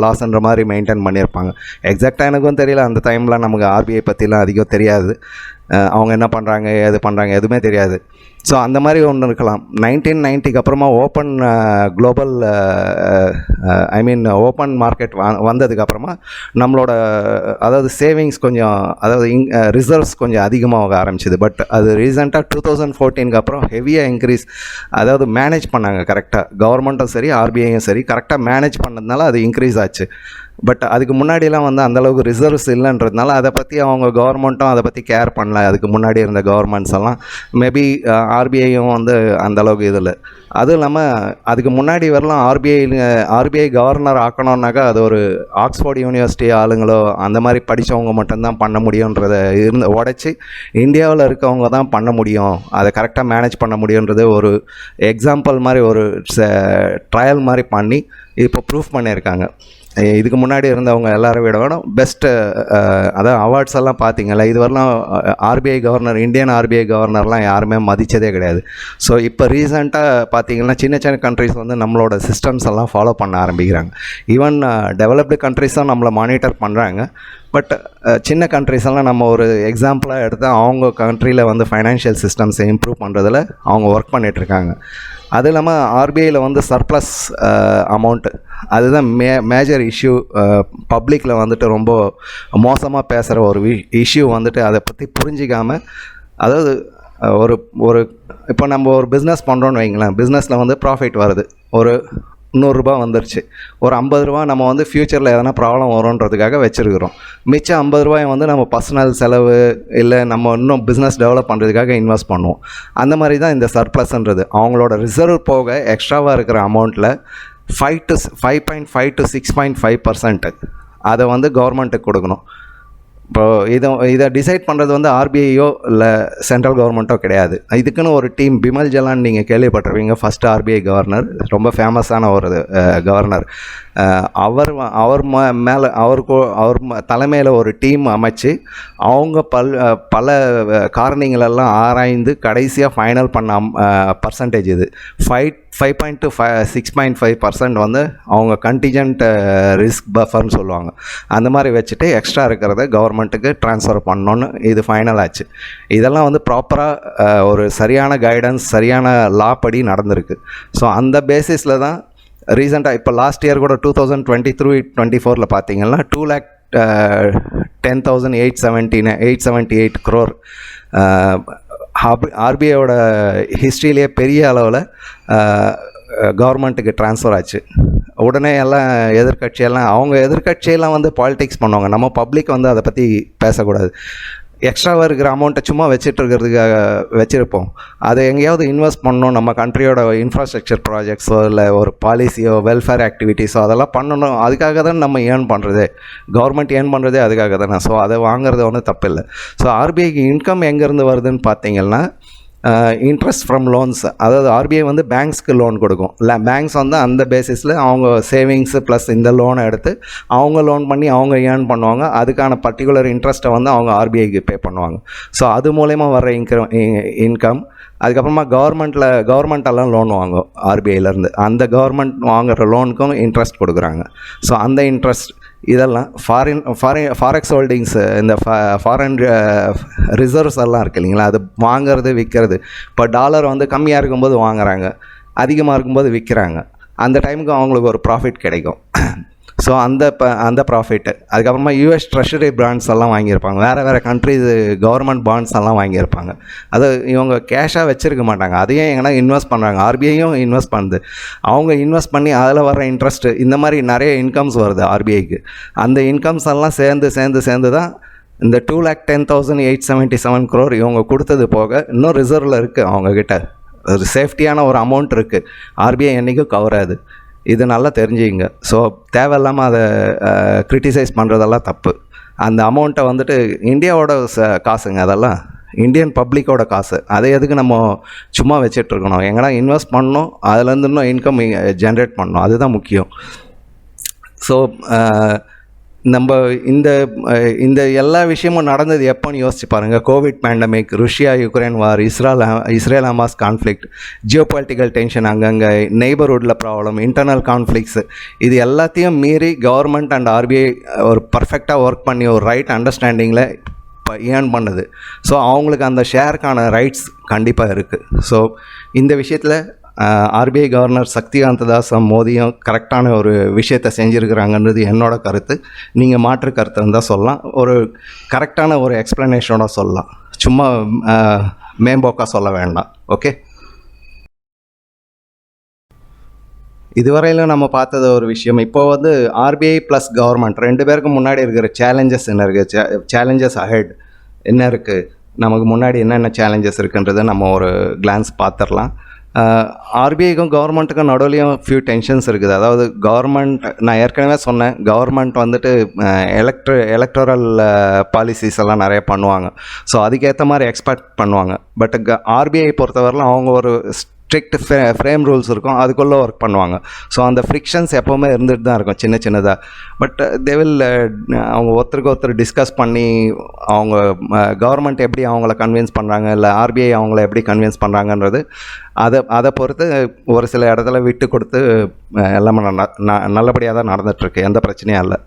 லாஸ்ன்ற மாதிரி மெயின்டைன் பண்ணியிருப்பாங்க. எக்ஸாக்டாக எனக்கும் தெரியல, அந்த டைமில் நமக்கு ஆர்பிஐ பற்றிலாம் அதிகம் தெரியாது. அவங்க என்ன பண்ணுறாங்க ஏது பண்ணுறாங்க எதுவுமே தெரியாது. ஸோ அந்த மாதிரி ஒன்று இருக்கலாம். 1990க்கு அப்புறமா ஓப்பன் குளோபல் ஓப்பன் மார்க்கெட் வந்ததுக்கப்புறமா நம்மளோட அதாவது சேவிங்ஸ் கொஞ்சம் அதாவது ரிசர்வ்ஸ் கொஞ்சம் அதிகமாக ஆரம்பிச்சிது. பட் அது ரீசெண்டாக 2014க்கு அப்புறம் ஹெவியாக இன்க்ரீஸ், அதாவது மேனேஜ் பண்ணாங்க கரெக்டாக, கவர்மெண்ட்டும் சரி ஆர்பிஐயும் சரி கரெக்டாக மேனேஜ் பண்ணதுனால அது இன்க்ரீஸ் ஆச்சு. பட் அதுக்கு முன்னாடிலாம் வந்து அந்தளவுக்கு ரிசர்வ்ஸ் இல்லைன்றதுனால அதை பற்றி அவங்க கவர்மெண்ட்டும் அதை பற்றி கேர் பண்ணல. அதுக்கு முன்னாடி இருந்த கவர்மெண்ட்ஸ் எல்லாம் மேபி ஆர்பிஐயும் வந்து அந்தளவுக்கு இதில். அதுவும் இல்லாமல் அதுக்கு முன்னாடி வரலாம் ஆர்பிஐ கவர்னர் ஆக்கணுன்னாக்கா அது ஒரு ஆக்ஸ்ஃபோர்ட் யூனிவர்சிட்டி ஆளுங்களோ அந்த மாதிரி படித்தவங்க மட்டும்தான் பண்ண முடியுன்றதை உடச்சி இந்தியாவில் இருக்கவங்க தான் பண்ண முடியும், அதை கரெக்டாக மேனேஜ் பண்ண முடியுன்றது ஒரு எக்ஸாம்பிள் மாதிரி ஒரு ட்ரையல் மாதிரி பண்ணி இப்போ ப்ரூஃப் பண்ணியிருக்காங்க. இதுக்கு முன்னாடி இருந்தவங்க எல்லாரை விட பெஸ்ட்டு அதாவது அவார்ட்ஸ் எல்லாம் பார்த்தீங்கல்ல, இது வரலாம் ஆர்பிஐ கவர்னர், இந்தியன் ஆர்பிஐ கவர்னர்லாம் யாருமே மதித்ததே கிடையாது. ஸோ இப்போ ரீசெண்டாக பார்த்தீங்கன்னா சின்ன சின்ன கண்ட்ரிஸ் வந்து நம்மளோட சிஸ்டம்ஸ் எல்லாம் ஃபாலோ பண்ண ஆரம்பிக்கிறாங்க. ஈவன் டெவலப்டு கண்ட்ரிஸும் நம்மளை மானிட்டர் பண்ணுறாங்க. பட் சின்ன கண்ட்ரிஸ் எல்லாம் நம்ம ஒரு எக்ஸாம்பிளாக எடுத்தால் அவங்க கண்ட்ரியில் வந்து ஃபைனான்ஷியல் சிஸ்டம்ஸை இம்ப்ரூவ் பண்ணுறதுல அவங்க ஒர்க் பண்ணிகிட்ருக்காங்க. அது இல்லாமல் ஆர்பிஐயில் வந்து சர்ப்ளஸ் அமௌண்ட்டு அதுதான் மேஜர் இஷ்யூ. பப்ளிக்கில் வந்துட்டு ரொம்ப மோசமாக பேசுகிற ஒரு இஷ்யூ வந்துட்டு அதை பற்றி புரிஞ்சிக்காமல், அதாவது ஒரு இப்போ நம்ம ஒரு பிஸ்னஸ் பண்ணுறோன்னு வைங்களேன், பிஸ்னஸில் வந்து ப்ராஃபிட் வருது, ஒரு 100 ரூபா வந்துருச்சு, ஒரு 50 ரூபா நம்ம வந்து ஃப்யூச்சரில் எதனா ப்ராப்ளம் வரும்ன்றதுக்காக வச்சுருக்கிறோம். மிச்சம் 50 ரூபாயை வந்து நம்ம பர்சனல் செலவு இல்லை நம்ம இன்னும் பிஸ்னஸ் டெவலப் பண்ணுறதுக்காக இன்வெஸ்ட் பண்ணுவோம். அந்த மாதிரி தான் இந்த சர்ப்ளஸ்ன்றது. அவங்களோட ரிசர்வ் போக எக்ஸ்ட்ராவாக இருக்கிற அமௌண்ட்டில் 5.5 to 6.5% அதை வந்து கவர்மெண்ட்டுக்கு கொடுக்கணும். இப்போது இதை டிசைட் பண்ணுறது வந்து ஆர்பிஐயோ இல்லை சென்ட்ரல் கவர்மெண்ட்டோ கிடையாது. இதுக்குன்னு ஒரு டீம், பிமல் ஜலான் நீங்கள் கேள்விப்பட்டிருப்பீங்க, ஃபஸ்ட்டு ஆர்பிஐ கவர்னர், ரொம்ப ஃபேமஸான ஒரு கவர்னர். அவர் மேலே அவர் தலைமையில் ஒரு டீம் அமைச்சு அவங்க பல காரணங்களெல்லாம் ஆராய்ந்து கடைசியாக ஃபைனல் பண்ண பர்சன்டேஜ் இது 5.5 to 6.5% வந்து அவங்க கண்டிஜென்ட் ரிஸ்க் பஃபர்னு சொல்லுவாங்க. அந்த மாதிரி வச்சுட்டு எக்ஸ்ட்ரா இருக்கிறத கவர்மெண்ட்டுக்கு ட்ரான்ஸ்ஃபர் பண்ணணுன்னு இது ஃபைனல் ஆச்சு. இதெல்லாம் வந்து ப்ராப்பராக ஒரு சரியான கைடன்ஸ், சரியான லா படி நடந்திருக்கு. ஸோ அந்த பேசிஸில் தான் ரீசெண்டாக இப்போ லாஸ்ட் இயர் கூட 2023-24 பார்த்தீங்கன்னா 2,10,878 crore ஆர்பிஐயோட ஹிஸ்ட்ரியிலே பெரிய அளவில் கவர்மெண்ட்டுக்கு ட்ரான்ஸ்ஃபர் ஆச்சு. உடனே எல்லாம் எதிர்கட்சியெல்லாம் அவங்க எதிர்கட்சியெல்லாம் வந்து பாலிடிக்ஸ் பண்ணுவாங்க. நம்ம பப்ளிக் வந்து அதை பற்றி பேசக்கூடாது. எக்ஸ்ட்ராவாக இருக்கிற அமௌண்ட்டை சும்மா வச்சுட்டு இருக்கிறதுக்காக வச்சுருப்போம். அதை எங்கேயாவது இன்வெஸ்ட் பண்ணணும், நம்ம கண்ட்ரியோட இன்ஃப்ராஸ்ட்ரக்சர் ப்ராஜெக்ட்ஸோ இல்லை ஒரு பாலிசியோ வெல்ஃபேர் ஆக்டிவிட்டீஸோ அதெல்லாம் பண்ணணும். அதுக்காக தான் நம்ம ஏர்ன் பண்ணுறது, கவர்மெண்ட் ஏர்ன் பண்ணுறதே அதுக்காக தானே. ஸோ அதை வாங்குறது ஒன்றும் தப்பில்லை. ஸோ ஆர்பிஐக்கு இன்கம் எங்கேருந்து வருதுன்னு பார்த்தீங்கன்னா இன்ட்ரெஸ்ட் ஃப்ரம் லோன்ஸ். அதாவது ஆர்பிஐ வந்து பேங்க்ஸ்க்கு லோன் கொடுக்கும். இல்லை பேங்க்ஸ் வந்து அந்த பேசிஸில் அவங்க சேவிங்ஸு ப்ளஸ் இந்த லோனை எடுத்து அவங்க லோன் பண்ணி அவங்க ஏர்ன் பண்ணுவாங்க. அதுக்கான பர்டிகுலர் இன்ட்ரெஸ்ட்டை வந்து அவங்க ஆர்பிஐக்கு பே பண்ணுவாங்க. ஸோ அது மூலயமா வர்ற இன்கம் அதுக்கப்புறமா கவர்மெண்ட்டெல்லாம் லோன் வாங்கும் ஆர்பிஐலேருந்து. அந்த கவர்மெண்ட் வாங்குகிற லோனுக்கும் இன்ட்ரெஸ்ட் கொடுக்குறாங்க. ஸோ அந்த இன்ட்ரெஸ்ட் இதெல்லாம் ஃபாரெக்ஸ் ஹோல்டிங்ஸு, இந்த ஃபாரின் ரிசர்வ்ஸ் எல்லாம் இருக்குது இல்லைங்களா, அது வாங்கிறது விற்கிறது. இப்போ டாலர் வந்து கம்மியாக இருக்கும்போது வாங்குறாங்க, அதிகமாக இருக்கும்போது விற்கிறாங்க. அந்த டைமுக்கு அவங்களுக்கு ஒரு ப்ராஃபிட் கிடைக்கும். ஸோ அந்த ப்ராஃபிட்டு அதுக்கப்புறமா யூஎஸ் ட்ரெஷரி பாண்ட்ஸ் எல்லாம் வாங்கியிருப்பாங்க, வேறு கண்ட்ரிஸ் கவர்மெண்ட் பாண்ட்ஸ் எல்லாம் வாங்கியிருப்பாங்க. அது இவங்க கேஷாக வச்சுருக்க மாட்டாங்க, அதையும் எங்கன்னா இன்வெஸ்ட் பண்ணுறாங்க. ஆர்பிஐயும் இன்வெஸ்ட் பண்ணுது. அவங்க இன்வெஸ்ட் பண்ணி அதில் வர இன்ட்ரெஸ்ட்டு, இந்த மாதிரி நிறைய இன்கம்ஸ் வருது ஆர்பிஐக்கு. அந்த இன்கம்ஸ் எல்லாம் சேர்ந்து தான் இந்த 2,10,877 crore இவங்க கொடுத்தது போக இன்னும் ரிசர்வில் இருக்குது அவங்கக்கிட்ட. ஒரு சேஃப்டியான ஒரு அமௌண்ட் இருக்குது. ஆர்பிஐ என்றைக்கும் கவராது. இது நல்லா தெரிஞ்சுங்க. ஸோ தேவையில்லாமல் அதை க்ரிட்டிசைஸ் பண்ணுறதெல்லாம் தப்பு. அந்த அமௌண்ட்டை வந்துட்டு இந்தியாவோட காசுங்க, அதெல்லாம் இந்தியன் பப்ளிக்கோட காசு. அதை எதுக்கு நம்ம சும்மா வச்சிட்ருக்கணும்? எங்கன்னா இன்வெஸ்ட் பண்ணணும், அதுலேருந்து இன்னும் இன்கம் ஜென்ரேட் பண்ணணும், அதுதான் முக்கியம். ஸோ நம்ம இந்த எல்லா விஷயமும் நடந்தது எப்போன்னு யோசிச்சு பாருங்கள். கோவிட் பேண்டமிக், ருஷ்யா யுக்ரைன் வார், Israel Hamas conflict, Jio political tension, அங்கங்கே நெய்பர்ஹுட்டில் ப்ராப்ளம், இன்டர்னல் கான்ஃப்ளிக்ஸ், இது எல்லாத்தையும் மீறி கவர்மெண்ட் அண்ட் ஆர்பிஐ ஒரு பர்ஃபெக்டாக ஒர்க் பண்ணி ஒரு ரைட் அண்டர்ஸ்டாண்டிங்கில் இப்போ ஏர்ன் பண்ணுது. ஸோ அவங்களுக்கு அந்த ஷேருக்கான ரைட்ஸ் கண்டிப்பாக இருக்குது. ஸோ இந்த விஷயத்தில் ஆர்பிஐ கவர்னர் சக்திகாந்த தாஸ் மோடியும் கரெக்டான ஒரு விஷயத்தை செஞ்சுருக்கிறாங்கன்றது என்னோட கருத்து. நீங்கள் மாற்று கருத்தை இருந்தால் சொல்லலாம், ஒரு கரெக்டான ஒரு எக்ஸ்ப்ளனேஷனோட சொல்லலாம், சும்மா மேம்போக்காக சொல்ல வேண்டாம். ஓகே, இதுவரையிலும் நம்ம பார்த்தது ஒரு விஷயம். இப்போ வந்து ஆர்பிஐ ப்ளஸ் கவர்மெண்ட் ரெண்டு பேருக்கும் முன்னாடி இருக்கிற சேலஞ்சஸ் என்ன இருக்குது, சேலஞ்சஸ் அஹெட் என்ன இருக்குது, நமக்கு முன்னாடி என்னென்ன சேலஞ்சஸ் இருக்குன்றதை நம்ம ஒரு கிளான்ஸ் பார்த்துடலாம். ஆர்பிஐக்கும் கவர்மெண்ட்டுக்கும் நடுவுலையும் ஃபியூ டென்ஷன்ஸ் இருக்குது. அதாவது கவர்மெண்ட், நான் ஏற்கனவே சொன்னேன், கவர்மெண்ட் வந்துட்டு எலக்ட்ரல் பாலிசிஸ் எல்லாம் நிறைய பண்ணுவாங்க. ஸோ அதுக்கேற்ற மாதிரி எக்ஸ்பெக்ட் பண்ணுவாங்க. பட் ஆர்பிஐ பொறுத்தவரையிலும் அவங்க ஒரு ஸ்ட்ரிக்ட் ஃப்ரேம் ரூல்ஸ் இருக்கும், அதுக்குள்ளே ஒர்க் பண்ணுவாங்க. ஸோ அந்த ஃப்ரிக்ஷன்ஸ் எப்போவுமே இருந்துகிட்டு தான் இருக்கும், சின்ன சின்னதாக. பட் தேவில் அவங்க ஒருத்தருக்கு ஒருத்தர் டிஸ்கஸ் பண்ணி அவங்க கவர்மெண்ட் எப்படி அவங்கள கன்வின்ஸ் பண்ணுறாங்க, இல்லை ஆர்பிஐ அவங்கள எப்படி கன்வின்ஸ் பண்ணுறாங்கன்றது அதை பொறுத்து ஒரு சில இடத்துல விட்டு கொடுத்து எல்லாமே நல்லபடியாக தான் நடந்துகிட்ருக்கு, எந்த பிரச்சனையும் இல்லை.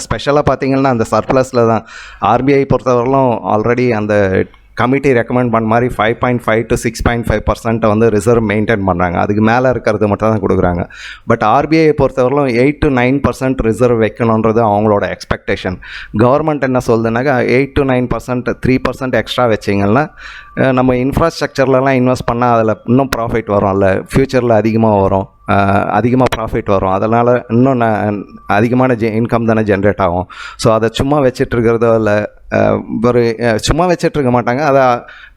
ஸ்பெஷலாக பார்த்தீங்கன்னா அந்த சர்ப்ளஸில் தான் ஆர்பிஐ பொறுத்தவரையிலும் ஆல்ரெடி அந்த கமிட்டி ரெக்கமெண்ட் பண்ண மாதிரி 5.5 to 6.5% வந்து ரிசர்வ் மெயின்டைன் பண்ணுறாங்க. அதுக்கு மேலே இருக்கிறது மட்டும் தான் கொடுக்குறாங்க. பட் ஆர்பிஐ பொறுத்தவரையிலும் 8 to 9% ரிசர்வ் வைக்கணுன்றது அவங்களோட எக்ஸ்பெக்டேஷன். கவர்மெண்ட் என்ன சொல்லுதுனாக்கா 8 to 9%, 3% எக்ஸ்ட்ரா வச்சிங்கன்னா நம்ம இன்ஃப்ராஸ்ட்ரக்சர்லலாம் இன்வெஸ்ட் பண்ணால் அதில் இன்னும் ப்ராஃபிட் வரும், இல்லை ஃப்யூச்சரில் அதிகமாக வரும், அதிகமாக ப்ராஃபிட் வரும், அதனால் இன்னும் அதிகமான இன்கம் தானே ஜென்ரேட் ஆகும். ஸோ அதை சும்மா வச்சிட்ருக்கிறதோ இல்லை ஒரு சும்மா வச்சிட்ருக்க மாட்டாங்க, அதை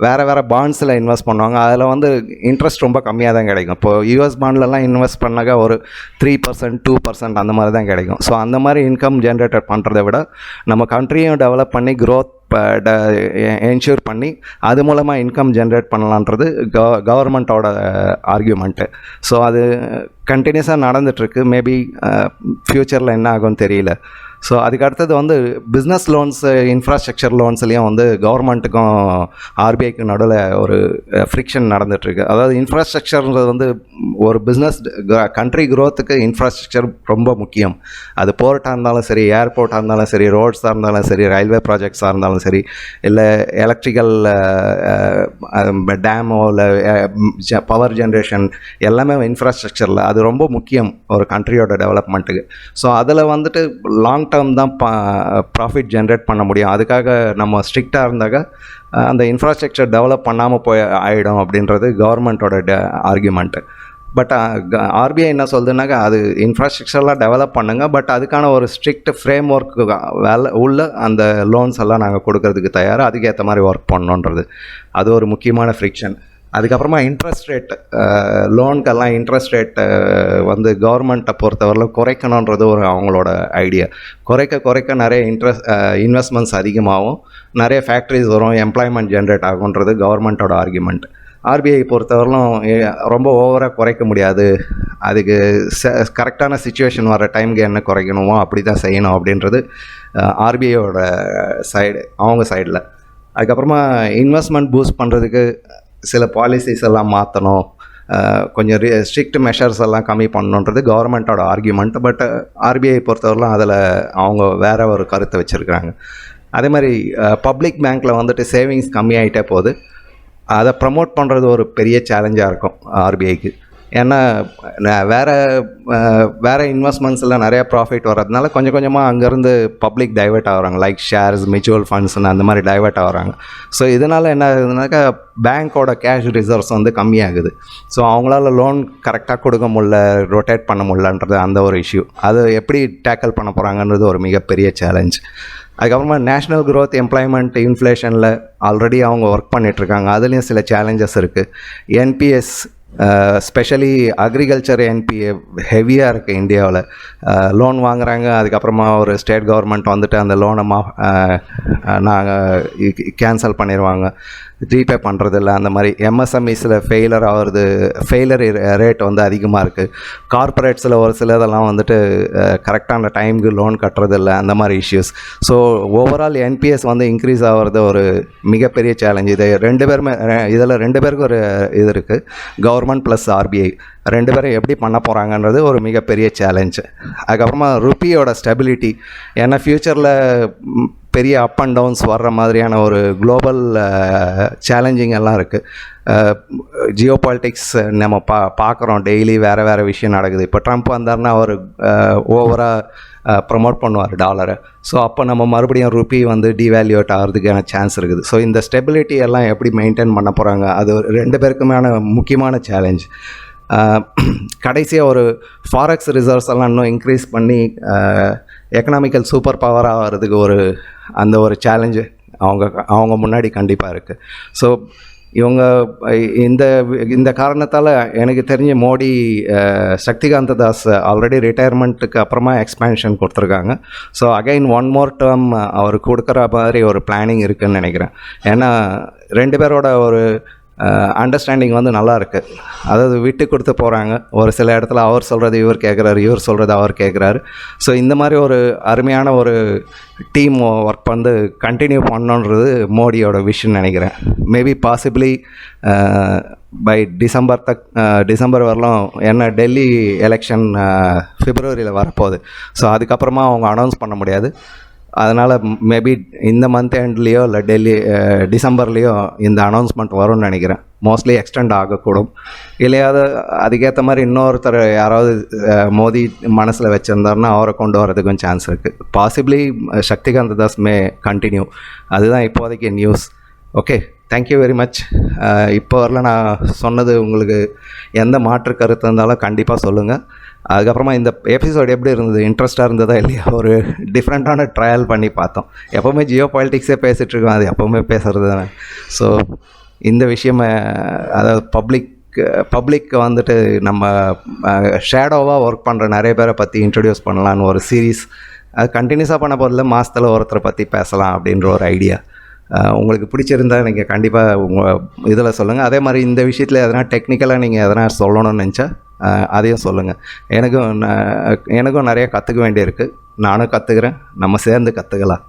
வேறு பாண்ட்ஸில் இன்வெஸ்ட் பண்ணுவாங்க. அதில் வந்து இன்ட்ரெஸ்ட் ரொம்ப கம்மியாக தான் கிடைக்கும். இப்போது யூஎஸ் பாண்ட்லலாம் இன்வெஸ்ட் பண்ணாக்கா ஒரு 3%, 2% அந்த மாதிரி தான் கிடைக்கும். ஸோ அந்த மாதிரி இன்கம் ஜென்ரேட் பண்ணுறதை விட நம்ம கண்ட்ரியும் டெவலப் பண்ணி க்ரோத் என்ஷூர் பண்ணி அது மூலமாக இன்கம் ஜென்ரேட் பண்ணலான்றது கவர்மெண்ட்டோட ஆர்கியூமெண்ட்டு. ஸோ அது கண்டினியூஸாக நடந்துகிட்ருக்கு. மேபி ஃப்யூச்சரில் என்ன ஆகும்னு தெரியல. ஸோ அதுக்கு அடுத்தது வந்து பிஸ்னஸ் லோன்ஸு, இன்ஃப்ராஸ்ட்ரக்சர் லோன்ஸ்லேயும் வந்து கவர்மெண்ட்டுக்கும் ஆர்பிஐக்கும் நடுவில் ஒரு ஃப்ரிக்ஷன் நடந்துகிட்ருக்கு. அதாவது இன்ஃப்ராஸ்ட்ரக்சர்ன்றது வந்து ஒரு பிஸ்னஸ் கண்ட்ரி க்ரோத்துக்கு இன்ஃப்ராஸ்ட்ரக்சர் ரொம்ப முக்கியம். அது போர்ட்டாக இருந்தாலும் சரி, ஏர்போர்ட்டாக இருந்தாலும் சரி, ரோட்ஸாக இருந்தாலும் சரி, ரயில்வே ப்ராஜெக்ட்ஸாக இருந்தாலும் சரி, இல்லை எலக்ட்ரிக்கல் டேமோ, இல்லை பவர் ஜென்ரேஷன், எல்லாமே இன்ஃப்ராஸ்ட்ரக்சரில் அது ரொம்ப முக்கியம் ஒரு கண்ட்ரியோட டெவலப்மெண்ட்டுக்கு. ஸோ அதில் வந்துட்டு லாங் டேர்ம் தான் ப்ராஃபிட் ஜென்ரேட் பண்ண முடியும். அதுக்காக நம்ம ஸ்ட்ரிக்டாக இருந்தாக்க அந்த இன்ஃப்ராஸ்ட்ரக்சர் டெவலப் பண்ணாமல் போய் ஆகிடும் அப்படின்றது கவர்மெண்ட்டோட ஆர்கியூமெண்ட்டு. பட் ஆர்பிஐ என்ன சொல்லுதுனாக்கா அது இன்ஃப்ராஸ்ட்ரக்சர்லாம் டெவலப் பண்ணுங்கள், பட் அதுக்கான ஒரு ஸ்ட்ரிக்ட் ஃப்ரேம் ஒர்க்கு உள்ள அந்த லோன்ஸ் எல்லாம் நாங்கள் கொடுக்கறதுக்கு தயார், அதுக்கேற்ற மாதிரி ஒர்க் பண்ணணுன்றது அது ஒரு முக்கியமான ஃப்ரிக்ஷன். அதுக்கப்புறமா இன்ட்ரெஸ்ட் ரேட், லோனுக்கெல்லாம் இன்ட்ரெஸ்ட் ரேட்டை வந்து கவர்மெண்ட்டை பொறுத்தவரையில் குறைக்கணுன்றது ஒரு அவங்களோட ஐடியா. குறைக்க நிறைய இன்வெஸ்ட்மெண்ட்ஸ் அதிகமாகும், நிறைய ஃபேக்ட்ரிஸ் வரும், எம்ப்ளாய்மெண்ட் ஜென்ரேட் ஆகுன்றது கவர்மெண்ட்டோட ஆர்கியூமெண்ட். ஆர்பிஐ பொறுத்தவரையிலும் ரொம்ப ஓவராக குறைக்க முடியாது, அதுக்கு கரெக்டான சுச்சுவேஷன் வர டைமுக்கு என்ன குறைக்கணுமோ அப்படி தான் செய்யணும் அப்படின்றது ஆர்பிஐயோட சைடு, அவங்க சைடில். அதுக்கப்புறமா இன்வெஸ்ட்மெண்ட் பூஸ்ட் பண்ணுறதுக்கு சில பாலிசிஸ் எல்லாம் மாற்றணும், கொஞ்சம் ஸ்ட்ரிக்ட் மெஷர்ஸ் எல்லாம் கம்மி பண்ணணுன்றது கவர்மெண்ட்டோட ஆர்கியூமெண்ட். பட் ஆர்பிஐ பொறுத்தவரைலாம் அதில் அவங்க வேறு ஒரு கருத்தை வச்சுருக்காங்க. அதே மாதிரி பப்ளிக் பேங்க்கில் வந்துட்டு சேவிங்ஸ் கம்மியாகிட்டே போகுது, அதை ப்ரமோட் பண்ணுறது ஒரு பெரிய சேலஞ்சாக இருக்கும் ஆர்பிஐக்கு. ஏன்னா வேறு இன்வெஸ்ட்மெண்ட்ஸில் நிறையா ப்ராஃபிட் வர்றதுனால கொஞ்சம் கொஞ்சமாக அங்கேருந்து பப்ளிக் டைவெர்ட் ஆகிறாங்க, லைக் ஷேர்ஸ், மியூச்சுவல் ஃபண்ட்ஸ்னு அந்த மாதிரி டைவெர்ட் ஆகிறாங்க. ஸோ இதனால் என்ன ஆகுதுனாக்கா பேங்க்கோட கேஷ் ரிசர்வ்ஸ் வந்து கம்மியாகுது. ஸோ அவங்களால லோன் கரெக்டாக கொடுக்க முடியல, ரொட்டேட் பண்ண முடியலன்றது அந்த ஒரு இஷ்யூ. அது எப்படி டேக்கிள் பண்ண போகிறாங்கன்றது ஒரு மிகப்பெரிய சேலஞ்ச். அதுக்கப்புறமா நேஷ்னல் க்ரோத், எம்ப்ளாய்மெண்ட், இன்ஃப்ளேஷனில் ஆல்ரெடி அவங்க ஒர்க் பண்ணிகிட்ருக்காங்க, அதுலேயும் சில சேலஞ்சஸ் இருக்குது. என்பிஎஸ் ஸ்பெஷலி அக்ரிகல்ச்சர் என்பிஏ ஹெவியாக இருக்குது இந்தியாவில். லோன் வாங்குறாங்க, அதுக்கப்புறமா ஒரு ஸ்டேட் கவர்மெண்ட் வந்துட்டு அந்த லோனை நாங்கள் கேன்சல் பண்ணிடுவாங்க, ரீபே பண்ணுறதில்ல. அந்த மாதிரி எம்எஸ்எம்இஸில் ஃபெயிலர் ரேட் வந்து அதிகமாக இருக்குது. கார்ப்பரேட்ஸில் ஒரு சிலதெல்லாம் வந்துட்டு கரெக்டான டைமுக்கு லோன் கட்டுறதில்ல, அந்த மாதிரி இஷ்யூஸ். ஸோ ஓவரால் என்பிஎஸ் வந்து இன்க்ரீஸ் ஆகிறது ஒரு மிகப்பெரிய சேலஞ்ச். இதில் ரெண்டு பேருக்கு ஒரு இது இருக்குது, கவர்மெண்ட் ப்ளஸ் ஆர்பிஐ ரெண்டு பேரும் எப்படி பண்ண போகிறாங்கன்றது ஒரு மிகப்பெரிய சேலஞ்சு. அதுக்கப்புறமா ருப்பியோட ஸ்டெபிலிட்டி, ஏன்னா ஃப்யூச்சரில் பெரிய அப் அண்ட் டவுன்ஸ் வர்ற மாதிரியான ஒரு குளோபல் சேலஞ்சிங் எல்லாம் இருக்குது. ஜியோ பாலிட்டிக்ஸ் நம்ம பார்க்குறோம், டெய்லி வேறு விஷயம் நடக்குது. இப்போ ட்ரம்ப் வந்தார்னா அவர் ஓவராக ப்ரமோட் பண்ணுவார் டாலரை. ஸோ அப்போ நம்ம மறுபடியும் ருப்பி வந்து டிவேல்யூட் ஆகிறதுக்கான சான்ஸ் இருக்குது. ஸோ இந்த ஸ்டெபிலிட்டி எல்லாம் எப்படி மெயின்டைன் பண்ண போகிறாங்க, அது ரெண்டு பேருக்குமான முக்கியமான சேலஞ்ச். கடைசியாக ஒரு ஃபாரெக்ஸ் ரிசர்வ்ஸ் எல்லாம் இன்னும் இன்க்ரீஸ் பண்ணி எக்கனாமிக்கல் சூப்பர் பவராக ஆகிறதுக்கு அந்த ஒரு சேலஞ்சு அவங்க முன்னாடி கண்டிப்பாக இருக்குது. ஸோ இவங்க இந்த காரணத்தால் எனக்கு தெரிஞ்ச மோடி சக்திகாந்த தாஸ் ஆல்ரெடி ரிட்டையர்மெண்ட்டுக்கு அப்புறமா எக்ஸ்பேன்ஷன் கொடுத்துருக்காங்க. So again one more term அவர் கொடுக்குற மாதிரி ஒரு பிளானிங் இருக்குதுன்னு நினைக்கிறேன். ஏன்னா ரெண்டு பேரோட ஒரு அண்டர்ஸ்டாண்டிங் வந்து நல்லா இருக்குது. அதாவது விட்டு கொடுத்து போகிறாங்க. ஒரு சில இடத்துல அவர் சொல்கிறது இவர் கேட்குறாரு, இவர் சொல்கிறது அவர் கேட்குறாரு. ஸோ இந்த மாதிரி ஒரு அருமையான ஒரு டீம் ஒர்க் வந்து கண்டினியூ பண்ணணுன்றது மோடியோட விஷன் நினைக்கிறேன். மேபி பாசிபிளி பை டிசம்பர் வரலாம். ஏன்னா டெல்லி எலெக்ஷன் பிப்ரவரியில் வரப்போகுது. ஸோ அதுக்கப்புறமா அவங்க அனௌன்ஸ் பண்ண முடியாது. அதனால் மேபி இந்த மந்த் எண்ட்லேயோ இல்லை டிசம்பர்லேயோ இந்த அனௌன்ஸ்மெண்ட் வரும்னு நினைக்கிறேன். Mostly extend ஆகக்கூடும். இல்லையாவது அதுக்கேற்ற மாதிரி இன்னொருத்தர் யாராவது மோடி மனசில் வச்சுருந்தாருன்னா அவரை கொண்டு வரதுக்கும் சான்ஸ் இருக்குது. Possibly Shaktikanta Das may continue. அதுதான் இப்போதைக்கு news. Okay, thank you very much. இப்போ வரல நான் சொன்னது உங்களுக்கு எந்த மாற்று கருத்து இருந்தாலும் கண்டிப்பாக சொல்லுங்கள். அதுக்கப்புறமா இந்த எபிசோடு எப்படி இருந்தது, இன்ட்ரெஸ்ட்டாக இருந்ததா இல்லையா? ஒரு டிஃப்ரெண்ட்டான ட்ரையல் பண்ணி பார்த்தோம். எப்போவுமே ஜியோ பாலிட்டிக்ஸே பேசிகிட்ருக்கோம், அது எப்போவுமே பேசுகிறது தானே. ஸோ இந்த விஷயம் அதாவது பப்ளிக் வந்துட்டு நம்ம ஷேடோவாக ஒர்க் பண்ணுற நிறைய பேரை பற்றி இன்ட்ரடியூஸ் பண்ணலான்னு ஒரு சீரீஸ். அது கண்டினியூஸாக பண்ண போதில் மாதத்தில் ஒருத்தரை பற்றி பேசலாம் அப்படின்ற ஒரு ஐடியா. உங்களுக்கு பிடிச்சிருந்தா நீங்கள் கண்டிப்பாக உங்கள் இதில் சொல்லுங்கள். அதே மாதிரி இந்த விஷயத்தில் எதனா டெக்னிக்கலாக நீங்கள் எதனா சொல்லணும்னு நினச்சா அதையும் சொல்லுங்கள். எனக்கும் நிறைய கற்றுக்க வேண்டியிருக்கு. நானும் கற்றுக்கிறேன், நம்ம சேர்ந்து கற்றுக்கலாம்.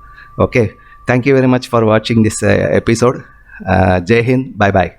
Okay, thank you very much for வாட்சிங் this episode. Jai Hind, bye bye.